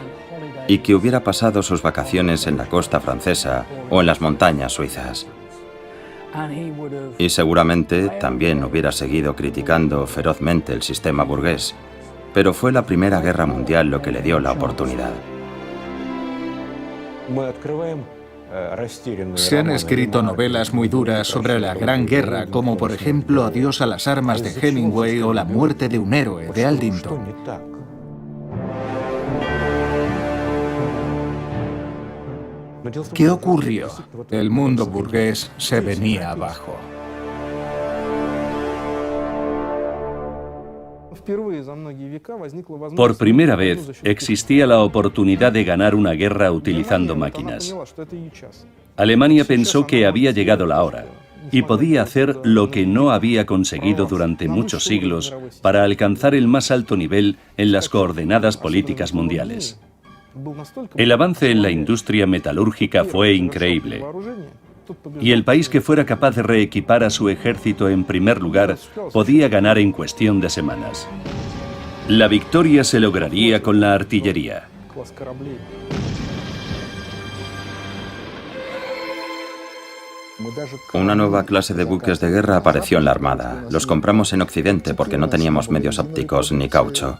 y que hubiera pasado sus vacaciones en la costa francesa o en las montañas suizas. Y seguramente también hubiera seguido criticando ferozmente el sistema burgués, pero fue la Primera Guerra Mundial lo que le dio la oportunidad. Se han escrito novelas muy duras sobre la Gran Guerra, como por ejemplo Adiós a las armas de Hemingway o La muerte de un héroe de Aldington. ¿Qué ocurrió? El mundo burgués se venía abajo. Por primera vez, existía la oportunidad de ganar una guerra utilizando máquinas. Alemania pensó que había llegado la hora y podía hacer lo que no había conseguido durante muchos siglos para alcanzar el más alto nivel en las coordenadas políticas mundiales. El avance en la industria metalúrgica fue increíble. Y el país que fuera capaz de reequipar a su ejército en primer lugar podía ganar en cuestión de semanas. La victoria se lograría con la artillería. Una nueva clase de buques de guerra apareció en la Armada. Los compramos en Occidente porque no teníamos medios ópticos ni caucho.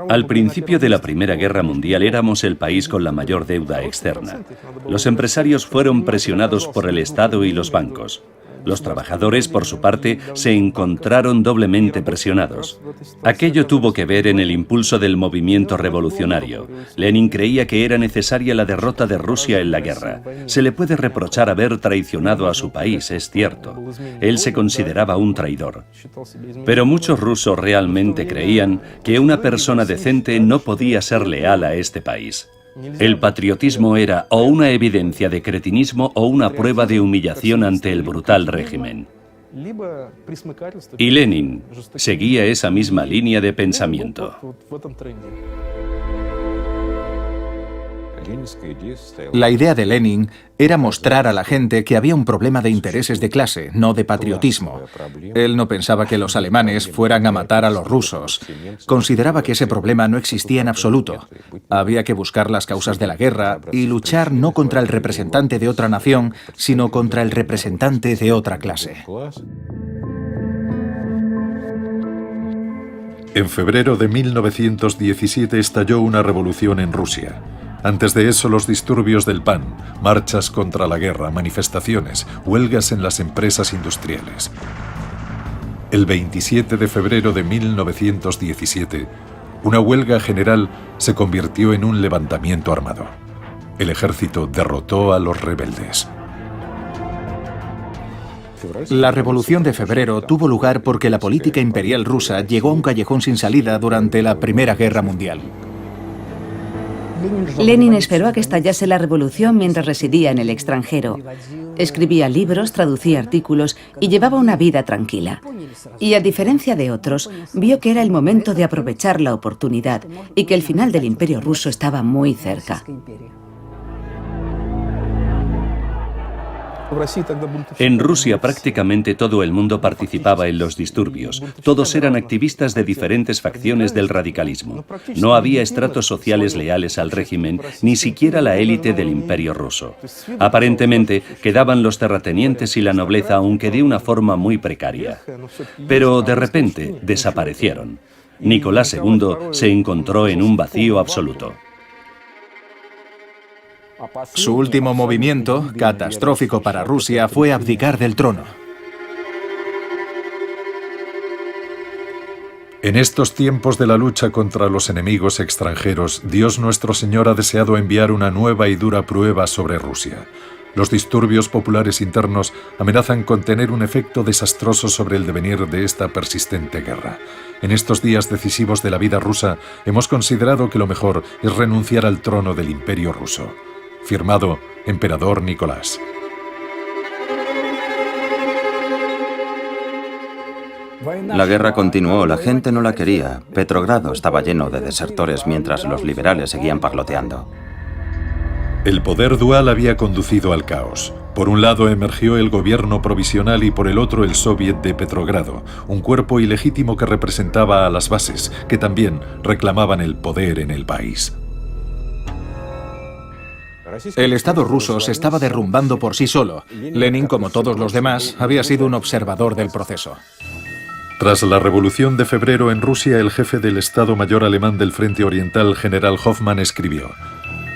Al principio de la Primera Guerra Mundial éramos el país con la mayor deuda externa. Los empresarios fueron presionados por el Estado y los bancos. Los trabajadores, por su parte, se encontraron doblemente presionados. Aquello tuvo que ver en el impulso del movimiento revolucionario. Lenin creía que era necesaria la derrota de Rusia en la guerra. Se le puede reprochar haber traicionado a su país, es cierto. Él se consideraba un traidor. Pero muchos rusos realmente creían que una persona decente no podía ser leal a este país. El patriotismo era o una evidencia de cretinismo o una prueba de humillación ante el brutal régimen. Y Lenin seguía esa misma línea de pensamiento. La idea de Lenin era mostrar a la gente que había un problema de intereses de clase, no de patriotismo. Él no pensaba que los alemanes fueran a matar a los rusos. Consideraba que ese problema no existía en absoluto. Había que buscar las causas de la guerra y luchar no contra el representante de otra nación, sino contra el representante de otra clase. En febrero de 1917 estalló una revolución en Rusia. Antes de eso, los disturbios del PAN, marchas contra la guerra, manifestaciones, huelgas en las empresas industriales. El 27 de febrero de 1917, una huelga general se convirtió en un levantamiento armado. El ejército derrotó a los rebeldes. La Revolución de Febrero tuvo lugar porque la política imperial rusa llegó a un callejón sin salida durante la Primera Guerra Mundial. Lenin esperó a que estallase la revolución mientras residía en el extranjero. Escribía libros, traducía artículos y llevaba una vida tranquila. Y a diferencia de otros, vio que era el momento de aprovechar la oportunidad y que el final del Imperio ruso estaba muy cerca. En Rusia prácticamente todo el mundo participaba en los disturbios. Todos eran activistas de diferentes facciones del radicalismo. No había estratos sociales leales al régimen, ni siquiera la élite del Imperio ruso. Aparentemente quedaban los terratenientes y la nobleza, aunque de una forma muy precaria. Pero de repente desaparecieron. Nicolás II se encontró en un vacío absoluto. Su último movimiento, catastrófico para Rusia, fue abdicar del trono. En estos tiempos de la lucha contra los enemigos extranjeros, Dios nuestro Señor ha deseado enviar una nueva y dura prueba sobre Rusia. Los disturbios populares internos amenazan con tener un efecto desastroso sobre el devenir de esta persistente guerra. En estos días decisivos de la vida rusa, hemos considerado que lo mejor es renunciar al trono del Imperio ruso. Firmado, Emperador Nicolás. La guerra continuó, la gente no la quería. Petrogrado estaba lleno de desertores mientras los liberales seguían parloteando. El poder dual había conducido al caos. Por un lado emergió el gobierno provisional y por el otro el Soviet de Petrogrado, un cuerpo ilegítimo que representaba a las bases, que también reclamaban el poder en el país. El Estado ruso se estaba derrumbando por sí solo. Lenin, como todos los demás, había sido un observador del proceso. Tras la Revolución de Febrero en Rusia, el jefe del Estado Mayor alemán del Frente Oriental, general Hoffmann, escribió: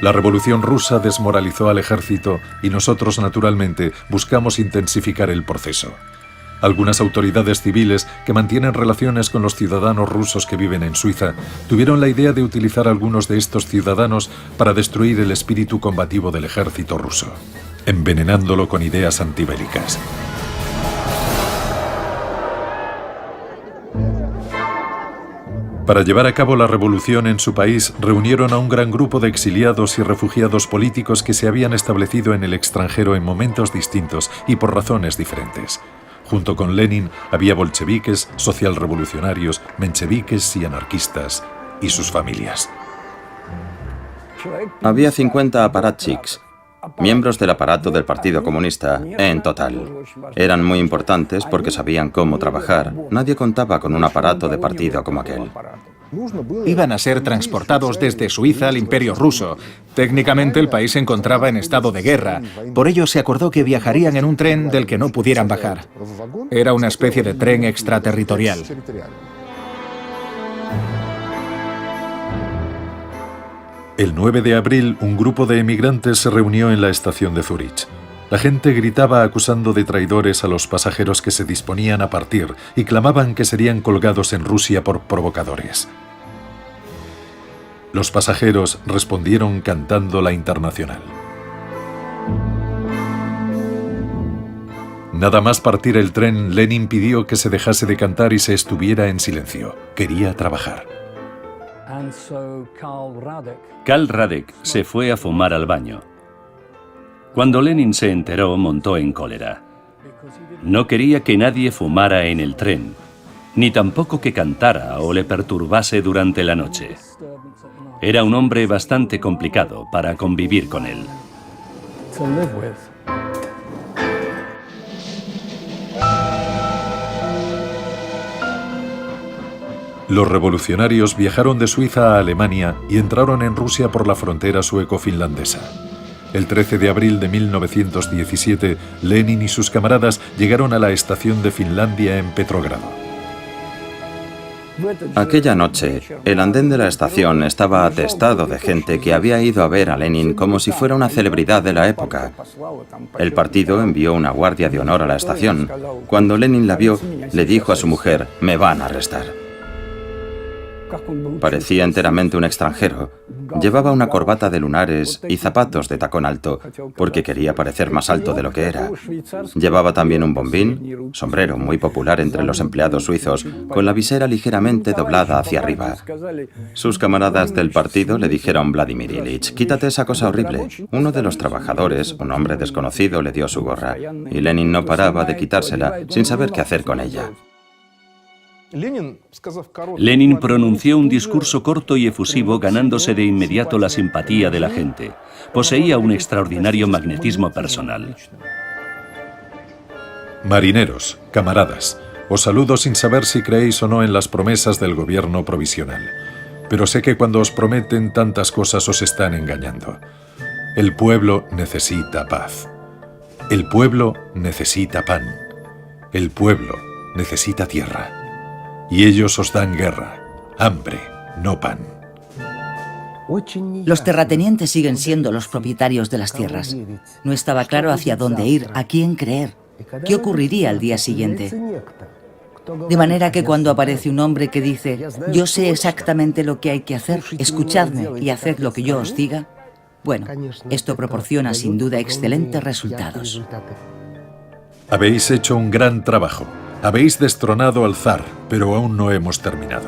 «La Revolución rusa desmoralizó al ejército y nosotros, naturalmente, buscamos intensificar el proceso». Algunas autoridades civiles que mantienen relaciones con los ciudadanos rusos que viven en Suiza tuvieron la idea de utilizar a algunos de estos ciudadanos para destruir el espíritu combativo del ejército ruso, envenenándolo con ideas antibélicas. Para llevar a cabo la revolución en su país, reunieron a un gran grupo de exiliados y refugiados políticos que se habían establecido en el extranjero en momentos distintos y por razones diferentes. Junto con Lenin había bolcheviques, socialrevolucionarios, mencheviques y anarquistas, y sus familias. Había 50 aparatchiks, miembros del aparato del Partido Comunista, en total. Eran muy importantes porque sabían cómo trabajar. Nadie contaba con un aparato de partido como aquel. Iban a ser transportados desde Suiza al Imperio ruso. Técnicamente el país se encontraba en estado de guerra. Por ello se acordó que viajarían en un tren del que no pudieran bajar. Era una especie de tren extraterritorial. El 9 de abril, un grupo de emigrantes se reunió en la estación de Zúrich. La gente gritaba acusando de traidores a los pasajeros que se disponían a partir y clamaban que serían colgados en Rusia por provocadores. Los pasajeros respondieron cantando la Internacional. Nada más partir el tren, Lenin pidió que se dejase de cantar y se estuviera en silencio. Quería trabajar. Karl Radek se fue a fumar al baño. Cuando Lenin se enteró, montó en cólera. No quería que nadie fumara en el tren, ni tampoco que cantara o le perturbase durante la noche. Era un hombre bastante complicado para convivir con él. Los revolucionarios viajaron de Suiza a Alemania y entraron en Rusia por la frontera sueco-finlandesa. El 13 de abril de 1917, Lenin y sus camaradas llegaron a la estación de Finlandia en Petrogrado. Aquella noche, el andén de la estación estaba atestado de gente que había ido a ver a Lenin como si fuera una celebridad de la época. El partido envió una guardia de honor a la estación. Cuando Lenin la vio, le dijo a su mujer: «Me van a arrestar». Parecía enteramente un extranjero. Llevaba una corbata de lunares y zapatos de tacón alto, porque quería parecer más alto de lo que era. Llevaba también un bombín, sombrero muy popular entre los empleados suizos, con la visera ligeramente doblada hacia arriba. Sus camaradas del partido le dijeron: «Vladimir Ilich, quítate esa cosa horrible». Uno de los trabajadores, un hombre desconocido, le dio su gorra, y Lenin no paraba de quitársela sin saber qué hacer con ella. Lenin pronunció un discurso corto y efusivo, ganándose de inmediato la simpatía de la gente. Poseía un extraordinario magnetismo personal. Marineros, camaradas, os saludo sin saber si creéis o no en las promesas del gobierno provisional. Pero sé que cuando os prometen tantas cosas os están engañando. El pueblo necesita paz. El pueblo necesita pan. El pueblo necesita tierra. Y ellos os dan guerra, hambre, no pan. Los terratenientes siguen siendo los propietarios de las tierras. No estaba claro hacia dónde ir, a quién creer, qué ocurriría al día siguiente. De manera que cuando aparece un hombre que dice: «Yo sé exactamente lo que hay que hacer, escuchadme y haced lo que yo os diga», bueno, esto proporciona sin duda excelentes resultados. Habéis hecho un gran trabajo. Habéis destronado al zar, pero aún no hemos terminado.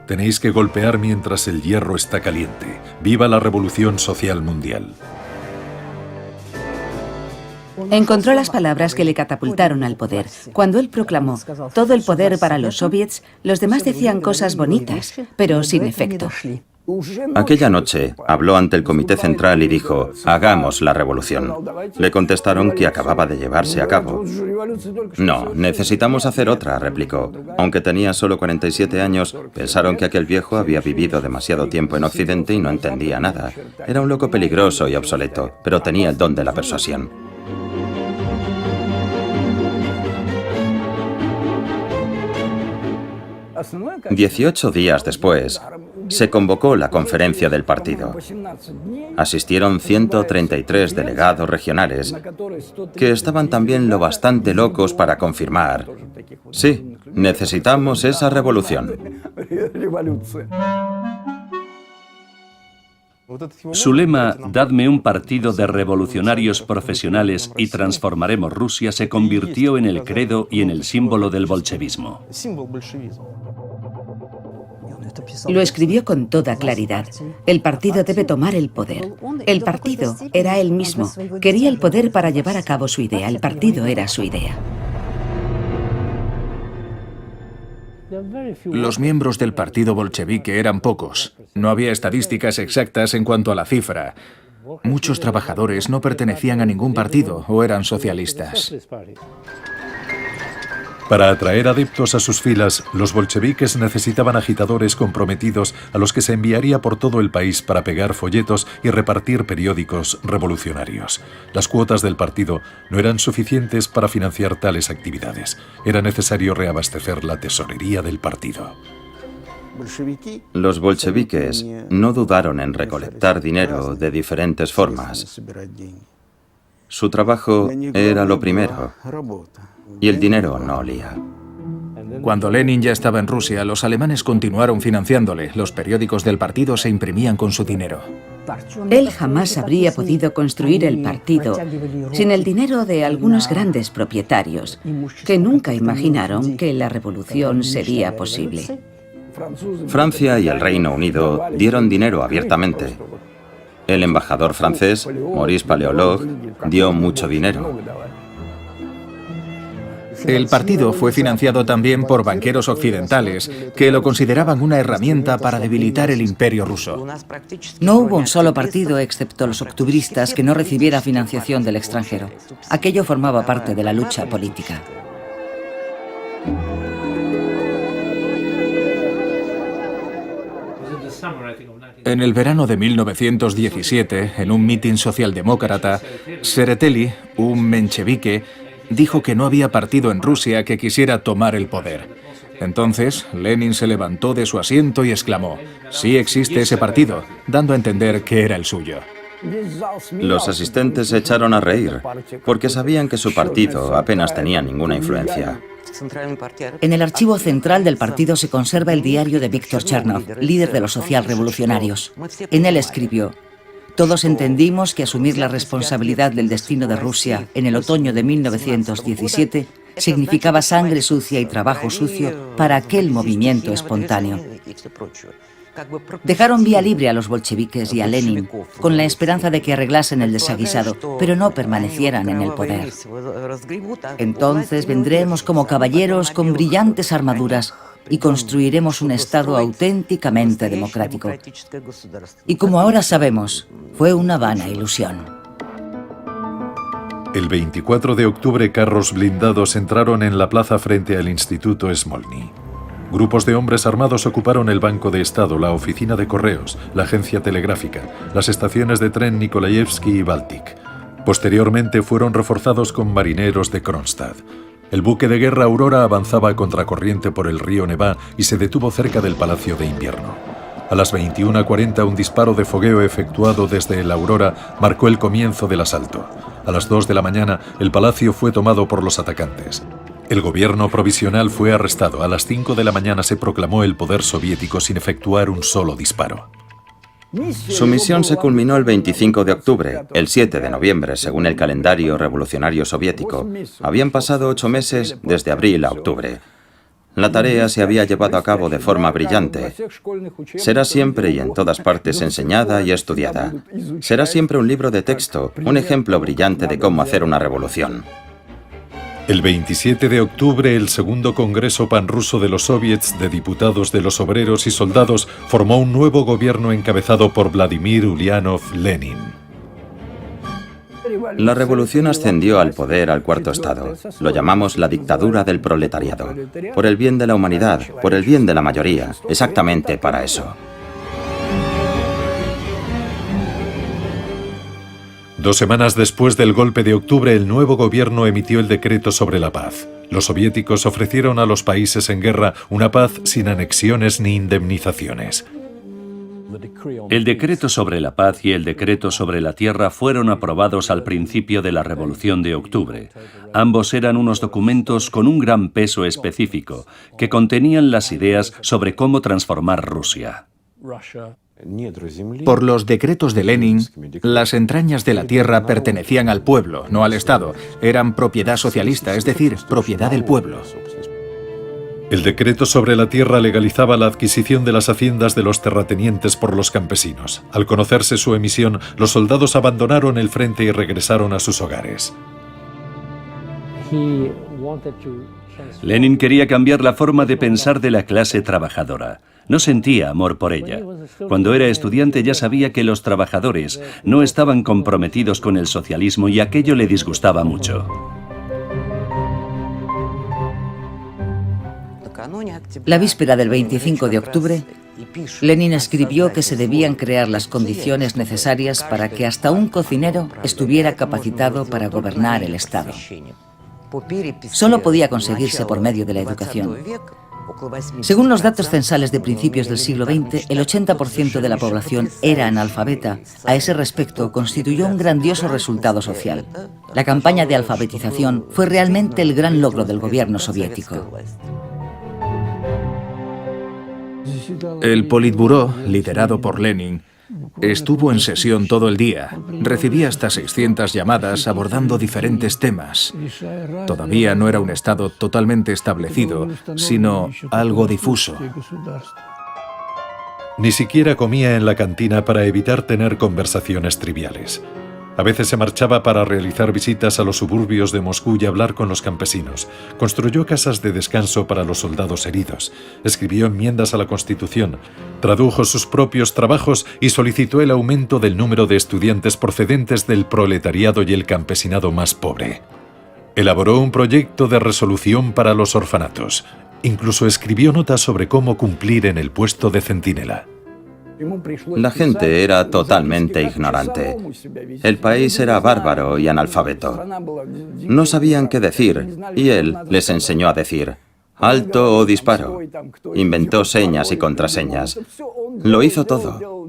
Tenéis que golpear mientras el hierro está caliente. ¡Viva la revolución social mundial! Encontró las palabras que le catapultaron al poder. Cuando él proclamó todo el poder para los soviets, los demás decían cosas bonitas, pero sin efecto. Aquella noche habló ante el Comité Central y dijo: «Hagamos la revolución». Le contestaron que acababa de llevarse a cabo. «No, necesitamos hacer otra», replicó. Aunque tenía solo 47 años, pensaron que aquel viejo había vivido demasiado tiempo en Occidente y no entendía nada. Era un loco peligroso y obsoleto, pero tenía el don de la persuasión. «18 días después, se convocó la conferencia del partido. Asistieron 133 delegados regionales, que estaban también lo bastante locos para confirmar: «Sí, necesitamos esa revolución». Su lema, «Dadme un partido de revolucionarios profesionales y transformaremos Rusia», se convirtió en el credo y en el símbolo del bolchevismo. Lo escribió con toda claridad. El partido debe tomar el poder. El partido era él mismo. Quería el poder para llevar a cabo su idea. El partido era su idea. Los miembros del partido bolchevique eran pocos. No había estadísticas exactas en cuanto a la cifra. Muchos trabajadores no pertenecían a ningún partido o eran socialistas. Para atraer adeptos a sus filas, los bolcheviques necesitaban agitadores comprometidos a los que se enviaría por todo el país para pegar folletos y repartir periódicos revolucionarios. Las cuotas del partido no eran suficientes para financiar tales actividades. Era necesario reabastecer la tesorería del partido. Los bolcheviques no dudaron en recolectar dinero de diferentes formas. Su trabajo era lo primero y el dinero no olía. Cuando Lenin ya estaba en Rusia, los alemanes continuaron financiándole. Los periódicos del partido se imprimían con su dinero. Él jamás habría podido construir el partido sin el dinero de algunos grandes propietarios que nunca imaginaron que la revolución sería posible. Francia y el Reino Unido dieron dinero abiertamente. El embajador francés, Maurice Paléologue, dio mucho dinero. El partido fue financiado también por banqueros occidentales que lo consideraban una herramienta para debilitar el imperio ruso. No hubo un solo partido, excepto los octubristas, que no recibiera financiación del extranjero. Aquello formaba parte de la lucha política. En el verano de 1917, en un mitin socialdemócrata, Tsereteli, un menchevique, dijo que no había partido en Rusia que quisiera tomar el poder. Entonces, Lenin se levantó de su asiento y exclamó: «Sí existe ese partido», dando a entender que era el suyo. Los asistentes se echaron a reír, porque sabían que su partido apenas tenía ninguna influencia. En el archivo central del partido se conserva el diario de Víctor Chernov, líder de los socialrevolucionarios. En él escribió: «Todos entendimos que asumir la responsabilidad del destino de Rusia en el otoño de 1917 significaba sangre sucia y trabajo sucio para aquel movimiento espontáneo». Dejaron vía libre a los bolcheviques y a Lenin con la esperanza de que arreglasen el desaguisado, pero no permanecieran en el poder. Entonces vendremos como caballeros con brillantes armaduras y construiremos un Estado auténticamente democrático. Y como ahora sabemos, fue una vana ilusión. El 24 de octubre, carros blindados entraron en la plaza frente al Instituto Smolny. Grupos de hombres armados ocuparon el Banco de Estado, la oficina de correos, la agencia telegráfica, las estaciones de tren Nikolaevsky y Baltic. Posteriormente fueron reforzados con marineros de Kronstadt. El buque de guerra Aurora avanzaba a contracorriente por el río Nevá y se detuvo cerca del Palacio de Invierno. A las 21:40 un disparo de fogueo efectuado desde el Aurora marcó el comienzo del asalto. A las 2 de la mañana el palacio fue tomado por los atacantes. El gobierno provisional fue arrestado. A las 5 de la mañana se proclamó el poder soviético sin efectuar un solo disparo. Su misión se culminó el 25 de octubre. El 7 de noviembre, según el calendario revolucionario soviético, habían pasado 8 meses desde abril a octubre. La tarea se había llevado a cabo de forma brillante. Será siempre y en todas partes enseñada y estudiada. Será siempre un libro de texto, un ejemplo brillante de cómo hacer una revolución. El 27 de octubre, el segundo Congreso Panruso de los Soviets de Diputados de los Obreros y Soldados formó un nuevo gobierno encabezado por Vladimir Ulyanov Lenin. La revolución ascendió al poder al cuarto estado. Lo llamamos la dictadura del proletariado. Por el bien de la humanidad, por el bien de la mayoría, exactamente para eso. 2 semanas después del golpe de octubre, el nuevo gobierno emitió el decreto sobre la paz. Los soviéticos ofrecieron a los países en guerra una paz sin anexiones ni indemnizaciones. El decreto sobre la paz y el decreto sobre la tierra fueron aprobados al principio de la Revolución de Octubre. Ambos eran unos documentos con un gran peso específico, que contenían las ideas sobre cómo transformar Rusia. Por los decretos de Lenin, las entrañas de la tierra pertenecían al pueblo, no al Estado. Eran propiedad socialista, es decir, propiedad del pueblo. El decreto sobre la tierra legalizaba la adquisición de las haciendas de los terratenientes por los campesinos. Al conocerse su emisión, los soldados abandonaron el frente y regresaron a sus hogares. Lenin quería cambiar la forma de pensar de la clase trabajadora. No sentía amor por ella. Cuando era estudiante ya sabía que los trabajadores no estaban comprometidos con el socialismo y aquello le disgustaba mucho. La víspera del 25 de octubre, Lenin escribió que se debían crear las condiciones necesarias para que hasta un cocinero estuviera capacitado para gobernar el Estado. Solo podía conseguirse por medio de la educación. Según los datos censales de principios del siglo XX, el 80% de la población era analfabeta. A ese respecto, constituyó un grandioso resultado social. La campaña de alfabetización fue realmente el gran logro del gobierno soviético. El Politburó, liderado por Lenin, estuvo en sesión todo el día. Recibía hasta 600 llamadas abordando diferentes temas. Todavía no era un Estado totalmente establecido, sino algo difuso. Ni siquiera comía en la cantina para evitar tener conversaciones triviales. A veces se marchaba para realizar visitas a los suburbios de Moscú y hablar con los campesinos. Construyó casas de descanso para los soldados heridos. Escribió enmiendas a la Constitución. Tradujo sus propios trabajos y solicitó el aumento del número de estudiantes procedentes del proletariado y el campesinado más pobre. Elaboró un proyecto de resolución para los orfanatos. Incluso escribió notas sobre cómo cumplir en el puesto de centinela. La gente era totalmente ignorante. El país era bárbaro y analfabeto. No sabían qué decir, y él les enseñó a decir alto o disparo. Inventó señas y contraseñas. Lo hizo todo.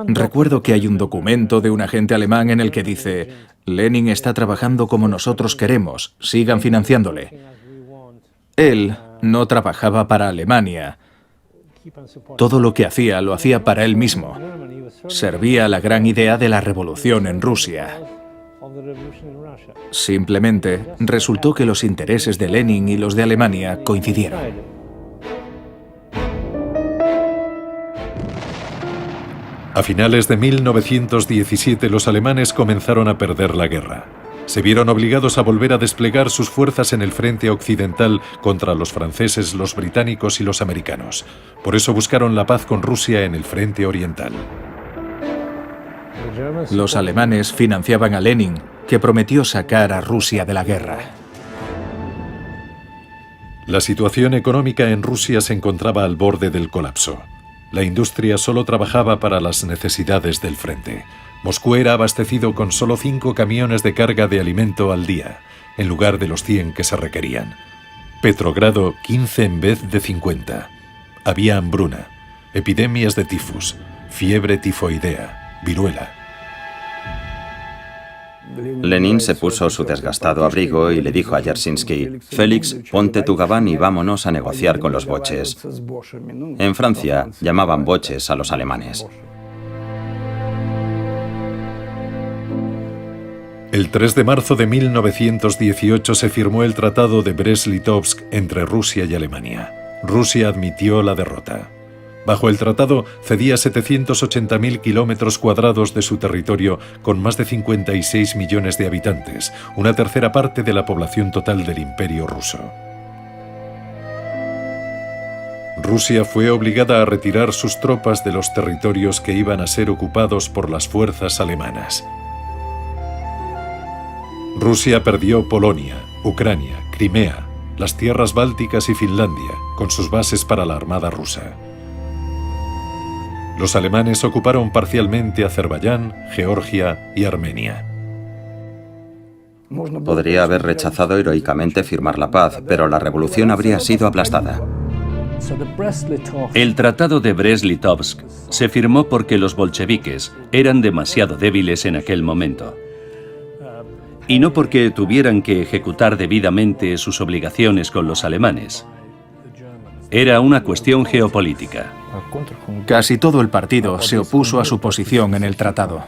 Recuerdo que hay un documento de un agente alemán en el que dice: Lenin está trabajando como nosotros queremos, sigan financiándole. Él no trabajaba para Alemania. Todo lo que hacía lo hacía para él mismo. Servía a la gran idea de la revolución en Rusia. Simplemente resultó que los intereses de Lenin y los de Alemania coincidieron. A finales de 1917 los alemanes comenzaron a perder la guerra. Se vieron obligados a volver a desplegar sus fuerzas en el frente occidental contra los franceses, los británicos y los americanos. Por eso buscaron la paz con Rusia en el frente oriental. Los alemanes financiaban a Lenin, que prometió sacar a Rusia de la guerra. La situación económica en Rusia se encontraba al borde del colapso. La industria solo trabajaba para las necesidades del frente. Moscú era abastecido con solo 5 camiones de carga de alimento al día, en lugar de los 100 que se requerían. Petrogrado, 15 en vez de 50. Había hambruna, epidemias de tifus, fiebre tifoidea, viruela. Lenin se puso su desgastado abrigo y le dijo a Yersinsky: Félix, ponte tu gabán y vámonos a negociar con los boches. En Francia llamaban boches a los alemanes. El 3 de marzo de 1918 se firmó el Tratado de Brest-Litovsk entre Rusia y Alemania. Rusia admitió la derrota. Bajo el tratado cedía 780.000 kilómetros cuadrados de su territorio con más de 56 millones de habitantes, una tercera parte de la población total del Imperio ruso. Rusia fue obligada a retirar sus tropas de los territorios que iban a ser ocupados por las fuerzas alemanas. Rusia perdió Polonia, Ucrania, Crimea, las tierras bálticas y Finlandia, con sus bases para la armada rusa. Los alemanes ocuparon parcialmente Azerbaiyán, Georgia y Armenia. Podría haber rechazado heroicamente firmar la paz, pero la revolución habría sido aplastada. El Tratado de Brest-Litovsk se firmó porque los bolcheviques eran demasiado débiles en aquel momento. Y no porque tuvieran que ejecutar debidamente sus obligaciones con los alemanes. Era una cuestión geopolítica. Casi todo el partido se opuso a su posición en el tratado.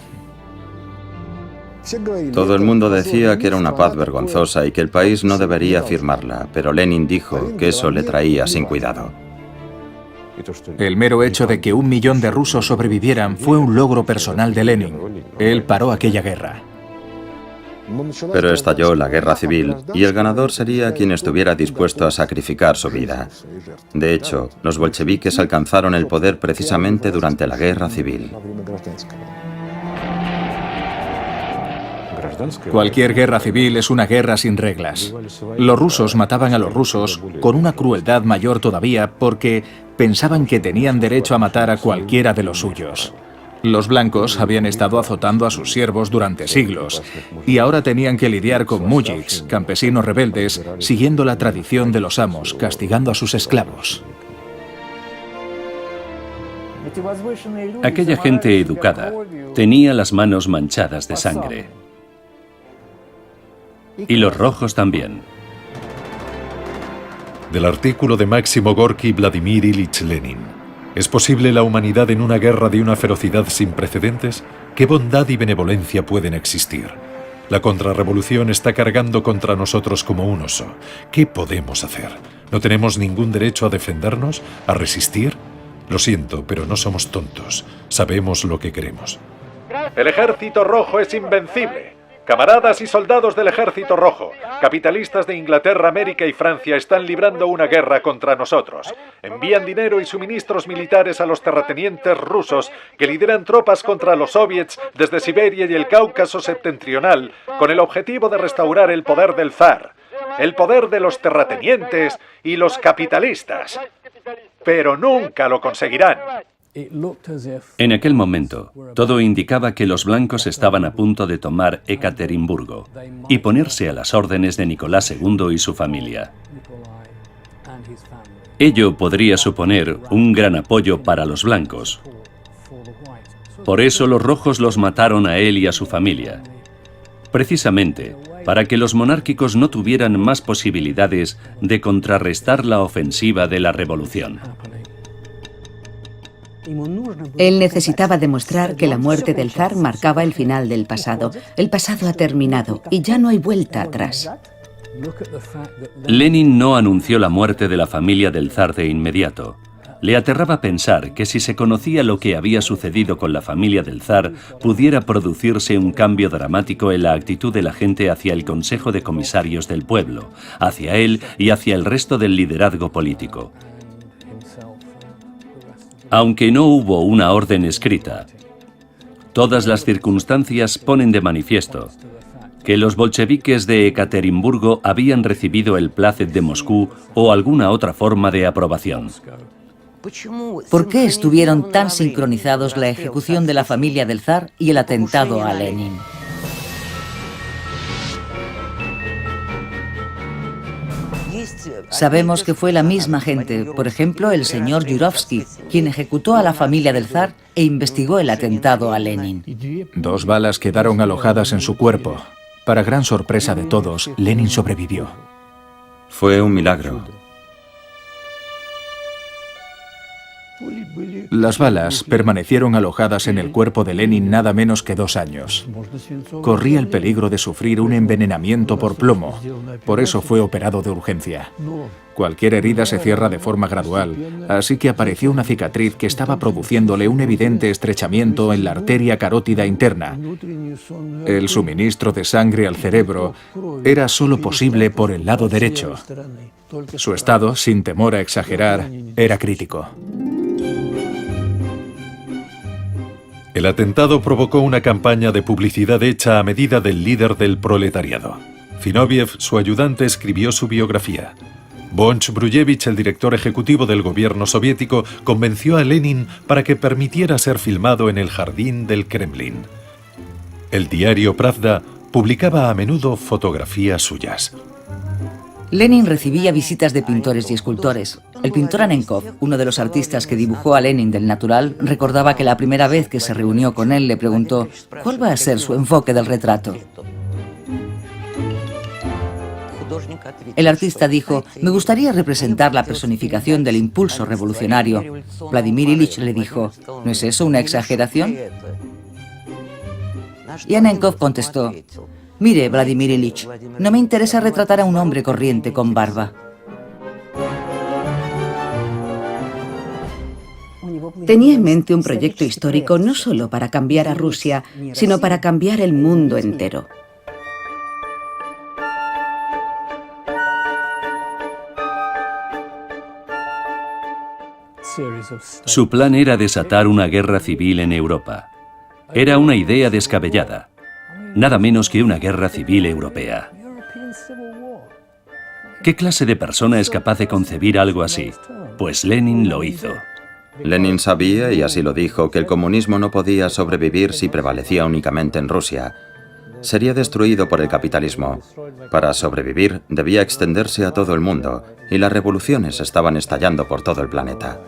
Todo el mundo decía que era una paz vergonzosa y que el país no debería firmarla, pero Lenin dijo que eso le traía sin cuidado. El mero hecho de que 1 millón de rusos sobrevivieran fue un logro personal de Lenin. Él paró aquella guerra. Pero estalló la guerra civil y el ganador sería quien estuviera dispuesto a sacrificar su vida. De hecho, los bolcheviques alcanzaron el poder precisamente durante la guerra civil. Cualquier guerra civil es una guerra sin reglas. Los rusos mataban a los rusos con una crueldad mayor todavía porque pensaban que tenían derecho a matar a cualquiera de los suyos. Los blancos habían estado azotando a sus siervos durante siglos y ahora tenían que lidiar con mujiks, campesinos rebeldes, siguiendo la tradición de los amos, castigando a sus esclavos. Aquella gente educada tenía las manos manchadas de sangre. Y los rojos también. Del artículo de Máximo Gorki y Vladimir Ilich Lenin. ¿Es posible la humanidad en una guerra de una ferocidad sin precedentes? ¿Qué bondad y benevolencia pueden existir? La contrarrevolución está cargando contra nosotros como un oso. ¿Qué podemos hacer? ¿No tenemos ningún derecho a defendernos? ¿A resistir? Lo siento, pero no somos tontos. Sabemos lo que queremos. El Ejército Rojo es invencible. Camaradas y soldados del Ejército Rojo, capitalistas de Inglaterra, América y Francia están librando una guerra contra nosotros. Envían dinero y suministros militares a los terratenientes rusos que lideran tropas contra los soviets desde Siberia y el Cáucaso septentrional con el objetivo de restaurar el poder del zar, el poder de los terratenientes y los capitalistas. Pero nunca lo conseguirán. En aquel momento, todo indicaba que los blancos estaban a punto de tomar Ekaterimburgo y ponerse a las órdenes de Nicolás II y su familia. Ello podría suponer un gran apoyo para los blancos. Por eso los rojos los mataron a él y a su familia. Precisamente para que los monárquicos no tuvieran más posibilidades de contrarrestar la ofensiva de la revolución. Él necesitaba demostrar que la muerte del zar marcaba el final del pasado. El pasado ha terminado y ya no hay vuelta atrás. Lenin no anunció la muerte de la familia del zar de inmediato. Le aterraba pensar que si se conocía lo que había sucedido con la familia del zar, pudiera producirse un cambio dramático en la actitud de la gente hacia el Consejo de Comisarios del Pueblo, hacia él y hacia el resto del liderazgo político. Aunque no hubo una orden escrita, todas las circunstancias ponen de manifiesto que los bolcheviques de Ekaterimburgo habían recibido el plácet de Moscú o alguna otra forma de aprobación. ¿Por qué estuvieron tan sincronizados la ejecución de la familia del zar y el atentado a Lenin? Sabemos que fue la misma gente, por ejemplo, el señor Yurovsky, quien ejecutó a la familia del zar e investigó el atentado a Lenin. 2 balas quedaron alojadas en su cuerpo. Para gran sorpresa de todos, Lenin sobrevivió. Fue un milagro. Las balas permanecieron alojadas en el cuerpo de Lenin nada menos que 2 años. Corría el peligro de sufrir un envenenamiento por plomo. Por eso fue operado de urgencia. Cualquier herida se cierra de forma gradual, así que apareció una cicatriz que estaba produciéndole un evidente estrechamiento en la arteria carótida interna. El suministro de sangre al cerebro era solo posible por el lado derecho. Su estado, sin temor a exagerar, era crítico. El atentado provocó una campaña de publicidad hecha a medida del líder del proletariado. Zinoviev, su ayudante, escribió su biografía. Bonch Brujevich, el director ejecutivo del gobierno soviético, convenció a Lenin para que permitiera ser filmado en el jardín del Kremlin. El diario Pravda publicaba a menudo fotografías suyas. Lenin recibía visitas de pintores y escultores. El pintor Anenkov, uno de los artistas que dibujó a Lenin del natural, recordaba que la primera vez que se reunió con él le preguntó ¿cuál va a ser su enfoque del retrato? El artista dijo, me gustaría representar la personificación del impulso revolucionario. Vladimir Ilich le dijo, ¿no es eso una exageración? Y Anenkov contestó, mire, Vladimir Ilich, no me interesa retratar a un hombre corriente con barba. Tenía en mente un proyecto histórico no solo para cambiar a Rusia, sino para cambiar el mundo entero. Su plan era desatar una guerra civil en Europa. Era una idea descabellada. Nada menos que una guerra civil europea. ¿Qué clase de persona es capaz de concebir algo así? Pues Lenin lo hizo. Lenin sabía, y así lo dijo, que el comunismo no podía sobrevivir si prevalecía únicamente en Rusia. Sería destruido por el capitalismo. Para sobrevivir, debía extenderse a todo el mundo, y las revoluciones estaban estallando por todo el planeta.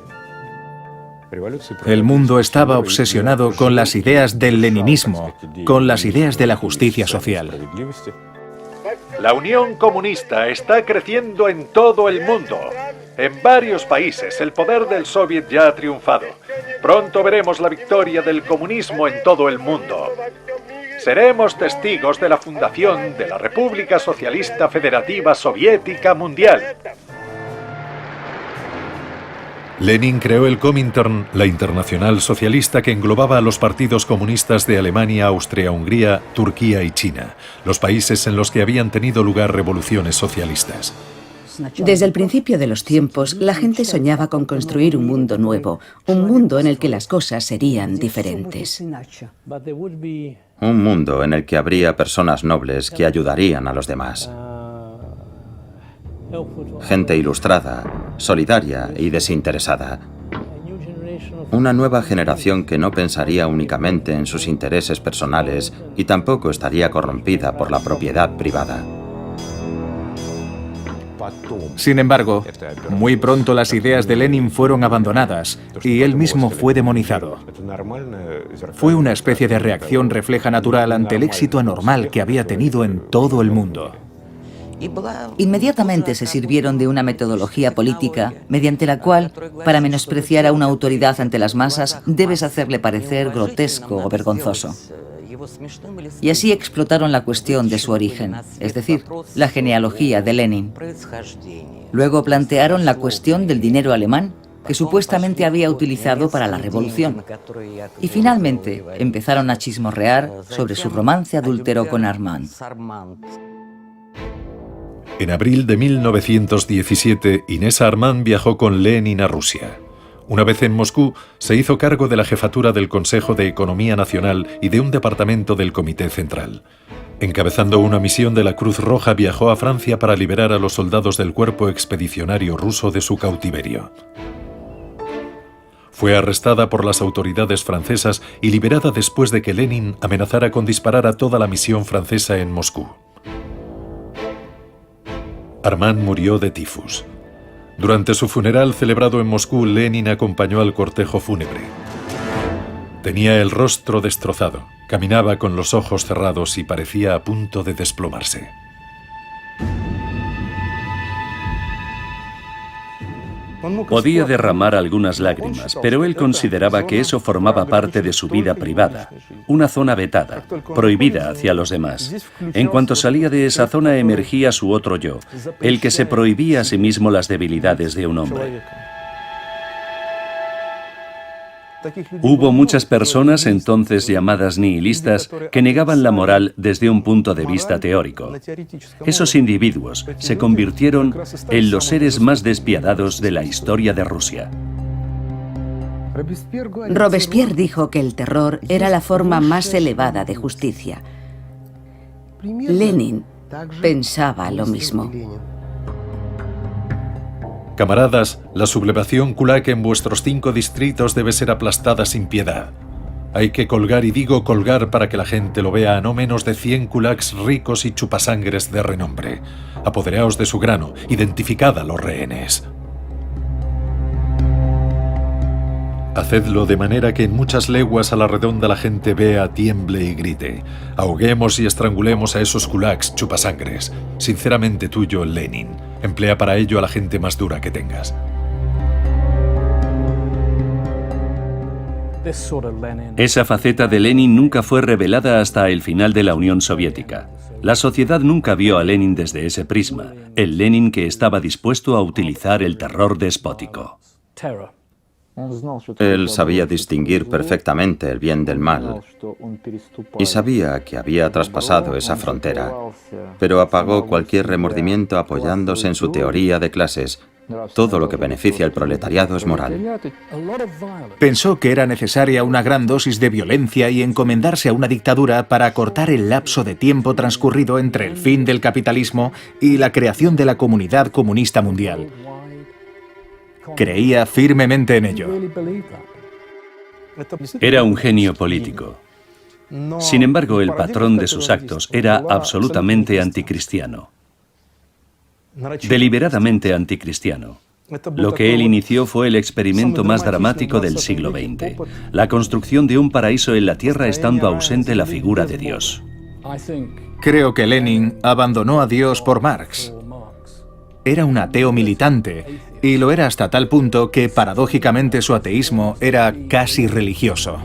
El mundo estaba obsesionado con las ideas del leninismo, con las ideas de la justicia social. La Unión Comunista está creciendo en todo el mundo. En varios países el poder del Soviet ya ha triunfado. Pronto veremos la victoria del comunismo en todo el mundo. Seremos testigos de la fundación de la República Socialista Federativa Soviética Mundial. Lenin creó el Comintern, la internacional socialista que englobaba a los partidos comunistas de Alemania, Austria-Hungría, Turquía y China, los países en los que habían tenido lugar revoluciones socialistas. Desde el principio de los tiempos, la gente soñaba con construir un mundo nuevo, un mundo en el que las cosas serían diferentes. Un mundo en el que habría personas nobles que ayudarían a los demás. Gente ilustrada, solidaria y desinteresada. Una nueva generación que no pensaría únicamente en sus intereses personales y tampoco estaría corrompida por la propiedad privada. Sin embargo, muy pronto las ideas de Lenin fueron abandonadas y él mismo fue demonizado. Fue una especie de reacción refleja natural ante el éxito anormal que había tenido en todo el mundo. Inmediatamente se sirvieron de una metodología política mediante la cual, para menospreciar a una autoridad ante las masas, debes hacerle parecer grotesco o vergonzoso. Y así explotaron la cuestión de su origen, es decir, la genealogía de Lenin. Luego plantearon la cuestión del dinero alemán que supuestamente había utilizado para la revolución. Y finalmente empezaron a chismorrear sobre su romance adúltero con Armand. En abril de 1917, Inés Armand viajó con Lenin a Rusia. Una vez en Moscú, se hizo cargo de la jefatura del Consejo de Economía Nacional y de un departamento del Comité Central. Encabezando una misión de la Cruz Roja, viajó a Francia para liberar a los soldados del cuerpo expedicionario ruso de su cautiverio. Fue arrestada por las autoridades francesas y liberada después de que Lenin amenazara con disparar a toda la misión francesa en Moscú. Armand murió de tifus. Durante su funeral celebrado en Moscú, Lenin acompañó al cortejo fúnebre. Tenía el rostro destrozado, caminaba con los ojos cerrados y parecía a punto de desplomarse. Podía derramar algunas lágrimas, pero él consideraba que eso formaba parte de su vida privada, una zona vetada, prohibida hacia los demás. En cuanto salía de esa zona emergía su otro yo, el que se prohibía a sí mismo las debilidades de un hombre. Hubo muchas personas, entonces llamadas nihilistas, que negaban la moral desde un punto de vista teórico. Esos individuos se convirtieron en los seres más despiadados de la historia de Rusia. Robespierre dijo que el terror era la forma más elevada de justicia. Lenin pensaba lo mismo. Camaradas, la sublevación kulak en vuestros 5 distritos debe ser aplastada sin piedad. Hay que colgar, y digo colgar para que la gente lo vea, a no menos de 100 kulaks ricos y chupasangres de renombre. Apoderaos de su grano, identificad a los rehenes. Hacedlo de manera que en muchas leguas a la redonda la gente vea, tiemble y grite. Ahoguemos y estrangulemos a esos kulaks chupasangres. Sinceramente tuyo, Lenin. Emplea para ello a la gente más dura que tengas. Esa faceta de Lenin nunca fue revelada hasta el final de la Unión Soviética. La sociedad nunca vio a Lenin desde ese prisma, el Lenin que estaba dispuesto a utilizar el terror despótico. Él sabía distinguir perfectamente el bien del mal y sabía que había traspasado esa frontera, pero apagó cualquier remordimiento apoyándose en su teoría de clases. Todo lo que beneficia al proletariado es moral. Pensó que era necesaria una gran dosis de violencia y encomendarse a una dictadura para acortar el lapso de tiempo transcurrido entre el fin del capitalismo y la creación de la Comunidad Comunista Mundial. creía firmemente en ello. Era un genio político. Sin embargo, el patrón de sus actos era absolutamente anticristiano. Deliberadamente anticristiano. Lo que él inició fue el experimento más dramático del siglo XX, la construcción de un paraíso en la tierra estando ausente la figura de Dios. Creo que Lenin abandonó a Dios por Marx. Era un ateo militante, y lo era hasta tal punto que paradójicamente su ateísmo era casi religioso.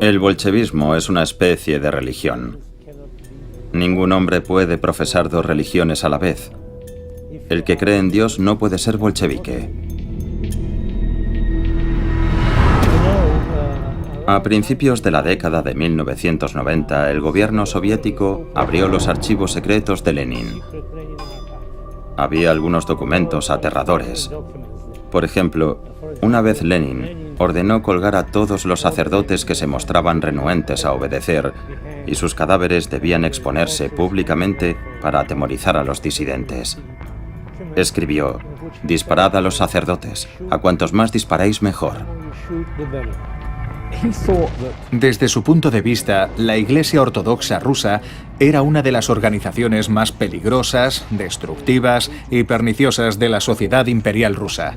El bolchevismo es una especie de religión. Ningún hombre puede profesar dos religiones a la vez. El que cree en Dios no puede ser bolchevique. A principios de la década de 1990, el gobierno soviético abrió los archivos secretos de Lenin. Había algunos documentos aterradores. Por ejemplo, una vez Lenin ordenó colgar a todos los sacerdotes que se mostraban renuentes a obedecer, y sus cadáveres debían exponerse públicamente para atemorizar a los disidentes. Escribió: «Disparad a los sacerdotes, a cuantos más disparéis mejor». Desde su punto de vista, la Iglesia Ortodoxa rusa era una de las organizaciones más peligrosas, destructivas y perniciosas de la sociedad imperial rusa.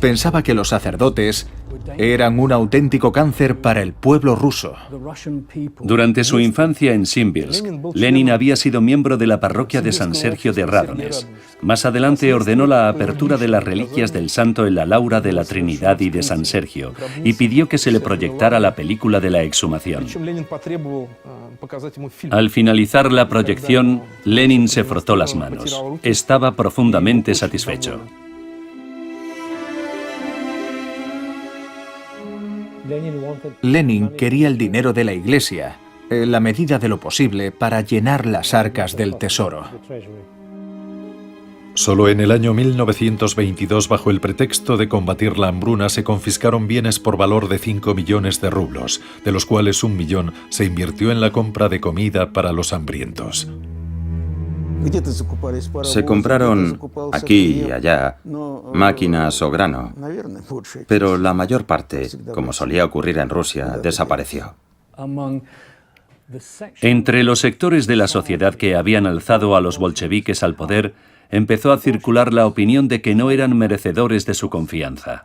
Pensaba que los sacerdotes eran un auténtico cáncer para el pueblo ruso. Durante su infancia en Simbirsk, Lenin había sido miembro de la parroquia de San Sergio de Radones. Más adelante ordenó la apertura de las reliquias del santo en la Laura de la Trinidad y de San Sergio, y pidió que se le proyectara la película de la exhumación. Al finalizar la proyección, Lenin se frotó las manos. Estaba profundamente satisfecho. Lenin quería el dinero de la Iglesia, en la medida de lo posible, para llenar las arcas del tesoro. Solo en el año 1922, bajo el pretexto de combatir la hambruna, se confiscaron bienes por valor de 5 millones de rublos, de los cuales 1 millón se invirtió en la compra de comida para los hambrientos. Se compraron aquí y allá máquinas o grano, pero la mayor parte, como solía ocurrir en Rusia, desapareció. Entre los sectores de la sociedad que habían alzado a los bolcheviques al poder, empezó a circular la opinión de que no eran merecedores de su confianza.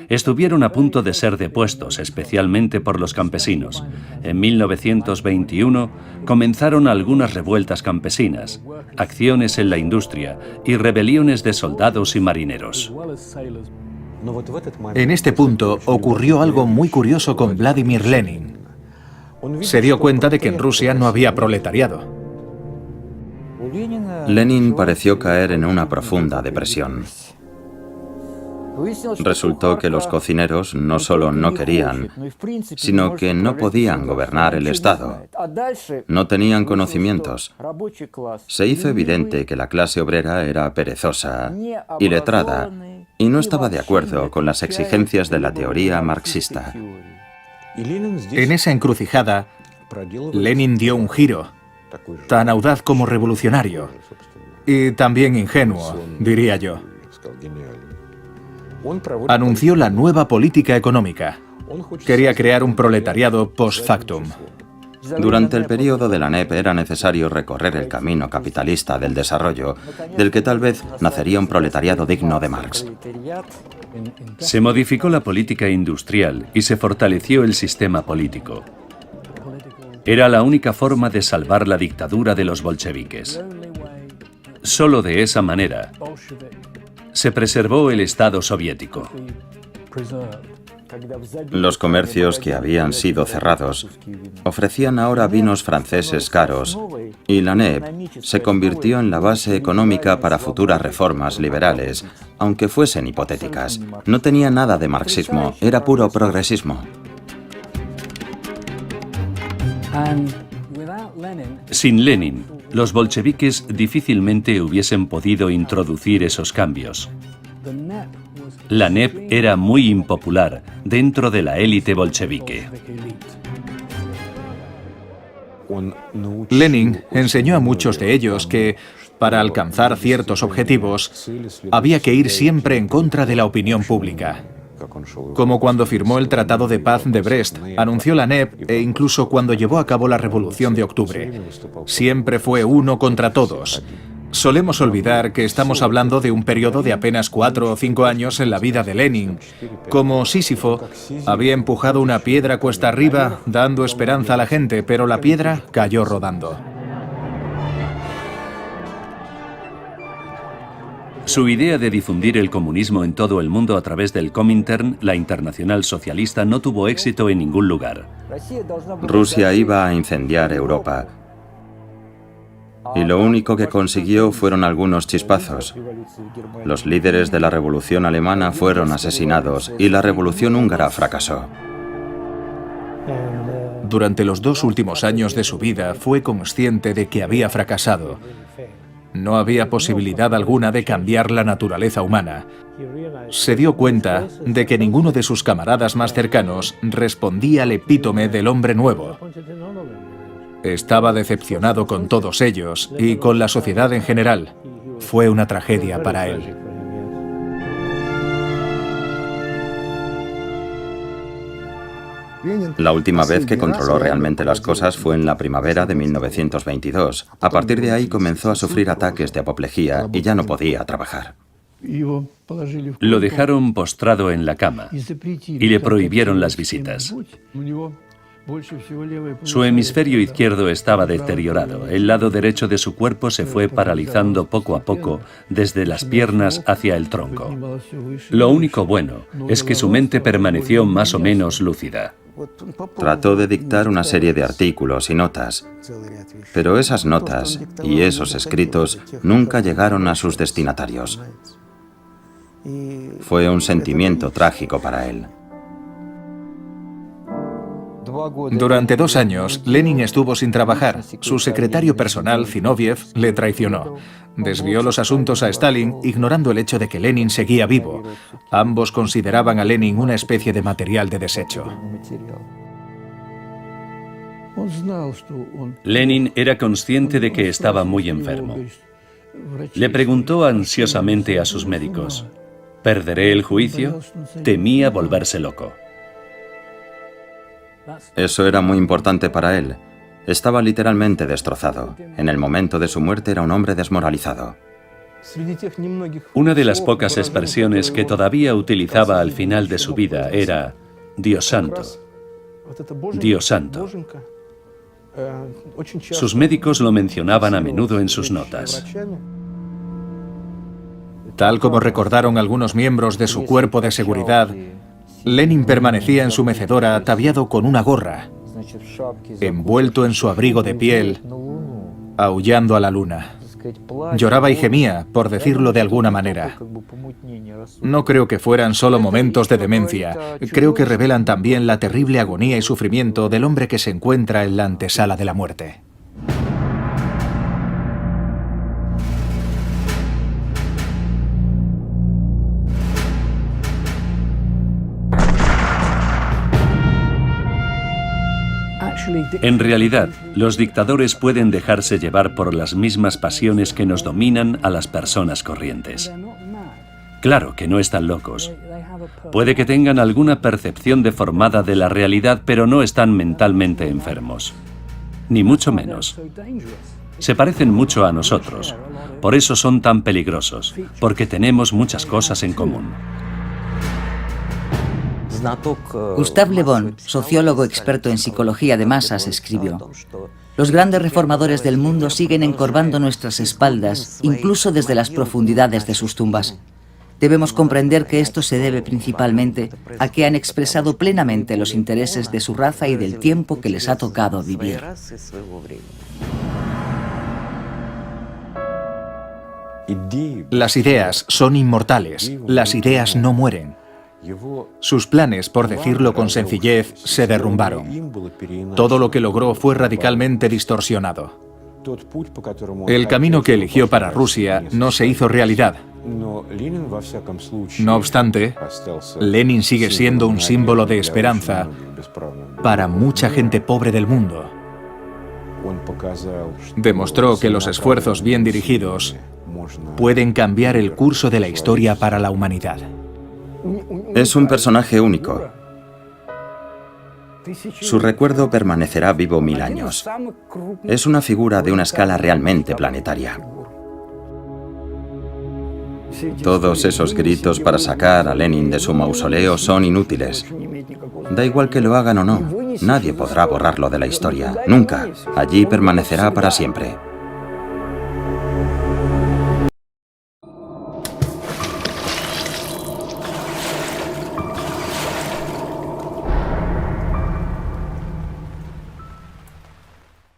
Estuvieron a punto de ser depuestos, especialmente por los campesinos. En 1921 comenzaron algunas revueltas campesinas, acciones en la industria y rebeliones de soldados y marineros. En este punto ocurrió algo muy curioso con Vladimir Lenin. Se dio cuenta de que en Rusia no había proletariado. Lenin pareció caer en una profunda depresión. Resultó que los cocineros no solo no querían, sino que no podían gobernar el Estado. No tenían conocimientos. Se hizo evidente que la clase obrera era perezosa, iletrada, y no estaba de acuerdo con las exigencias de la teoría marxista. En esa encrucijada, Lenin dio un giro, tan audaz como revolucionario, y también ingenuo, diría yo. Anunció la nueva política económica. Quería crear un proletariado post factum. Durante el periodo de la NEP era necesario recorrer el camino capitalista del desarrollo, del que tal vez nacería un proletariado digno de Marx. Se modificó la política industrial y se fortaleció el sistema político. Era la única forma de salvar la dictadura de los bolcheviques. Solo de esa manera se preservó el Estado soviético. Los comercios que habían sido cerrados ofrecían ahora vinos franceses caros, y la NEP se convirtió en la base económica para futuras reformas liberales, aunque fuesen hipotéticas. No tenía nada de marxismo, era puro progresismo. Sin Lenin, los bolcheviques difícilmente hubiesen podido introducir esos cambios. La NEP era muy impopular dentro de la élite bolchevique. Lenin enseñó a muchos de ellos que para alcanzar ciertos objetivos, había que ir siempre en contra de la opinión pública. Como cuando firmó el Tratado de Paz de Brest, anunció la NEP e incluso cuando llevó a cabo la Revolución de Octubre. Siempre fue uno contra todos. Solemos olvidar que estamos hablando de un periodo de apenas 4 o 5 años en la vida de Lenin. Como Sísifo, había empujado una piedra cuesta arriba, dando esperanza a la gente, pero la piedra cayó rodando. Su idea de difundir el comunismo en todo el mundo a través del Comintern, la Internacional Socialista, no tuvo éxito en ningún lugar. Rusia iba a incendiar Europa. Y lo único que consiguió fueron algunos chispazos. Los líderes de la Revolución Alemana fueron asesinados y la Revolución Húngara fracasó. Durante los 2 últimos años de su vida fue consciente de que había fracasado. No había posibilidad alguna de cambiar la naturaleza humana. Se dio cuenta de que ninguno de sus camaradas más cercanos respondía al epítome del hombre nuevo. Estaba decepcionado con todos ellos y con la sociedad en general. Fue una tragedia para él. La última vez que controló realmente las cosas fue en la primavera de 1922. A partir de ahí comenzó a sufrir ataques de apoplejía y ya no podía trabajar. Lo dejaron postrado en la cama y le prohibieron las visitas. Su hemisferio izquierdo estaba deteriorado. El lado derecho de su cuerpo se fue paralizando poco a poco desde las piernas hacia el tronco. Lo único bueno es que su mente permaneció más o menos lúcida. Trató de dictar una serie de artículos y notas, pero esas notas y esos escritos nunca llegaron a sus destinatarios. Fue un sentimiento trágico para él. Durante 2 años, Lenin estuvo sin trabajar. Su secretario personal, Zinoviev, le traicionó. Desvió los asuntos a Stalin, ignorando el hecho de que Lenin seguía vivo. Ambos consideraban a Lenin una especie de material de desecho. Lenin era consciente de que estaba muy enfermo. Le preguntó ansiosamente a sus médicos: ¿perderé el juicio? Temía volverse loco. Eso era muy importante para él. Estaba literalmente destrozado. En el momento de su muerte era un hombre desmoralizado. Una de las pocas expresiones que todavía utilizaba al final de su vida era «Dios santo, Dios santo». Sus médicos lo mencionaban a menudo en sus notas. Tal como recordaron algunos miembros de su cuerpo de seguridad, Lenin permanecía en su mecedora ataviado con una gorra, envuelto en su abrigo de piel, aullando a la luna. Lloraba y gemía, por decirlo de alguna manera. No creo que fueran solo momentos de demencia. Creo que revelan también la terrible agonía y sufrimiento del hombre que se encuentra en la antesala de la muerte. En realidad, los dictadores pueden dejarse llevar por las mismas pasiones que nos dominan a las personas corrientes. Claro que no están locos. Puede que tengan alguna percepción deformada de la realidad, pero no están mentalmente enfermos. Ni mucho menos. Se parecen mucho a nosotros. Por eso son tan peligrosos, porque tenemos muchas cosas en común. Gustave Le Bon, sociólogo experto en psicología de masas, escribió: «Los grandes reformadores del mundo siguen encorvando nuestras espaldas, incluso desde las profundidades de sus tumbas. Debemos comprender que esto se debe principalmente a que han expresado plenamente los intereses de su raza y del tiempo que les ha tocado vivir». Las ideas son inmortales. Las ideas no mueren. Sus planes, por decirlo con sencillez, se derrumbaron. Todo lo que logró fue radicalmente distorsionado. El camino que eligió para Rusia no se hizo realidad. No obstante, Lenin sigue siendo un símbolo de esperanza para mucha gente pobre del mundo. Demostró que los esfuerzos bien dirigidos pueden cambiar el curso de la historia para la humanidad. Es un personaje único. Su recuerdo permanecerá vivo 1000 años. Es una figura de una escala realmente planetaria. Todos esos gritos para sacar a Lenin de su mausoleo son inútiles. Da igual que lo hagan o no, nadie podrá borrarlo de la historia. Nunca. Allí permanecerá para siempre.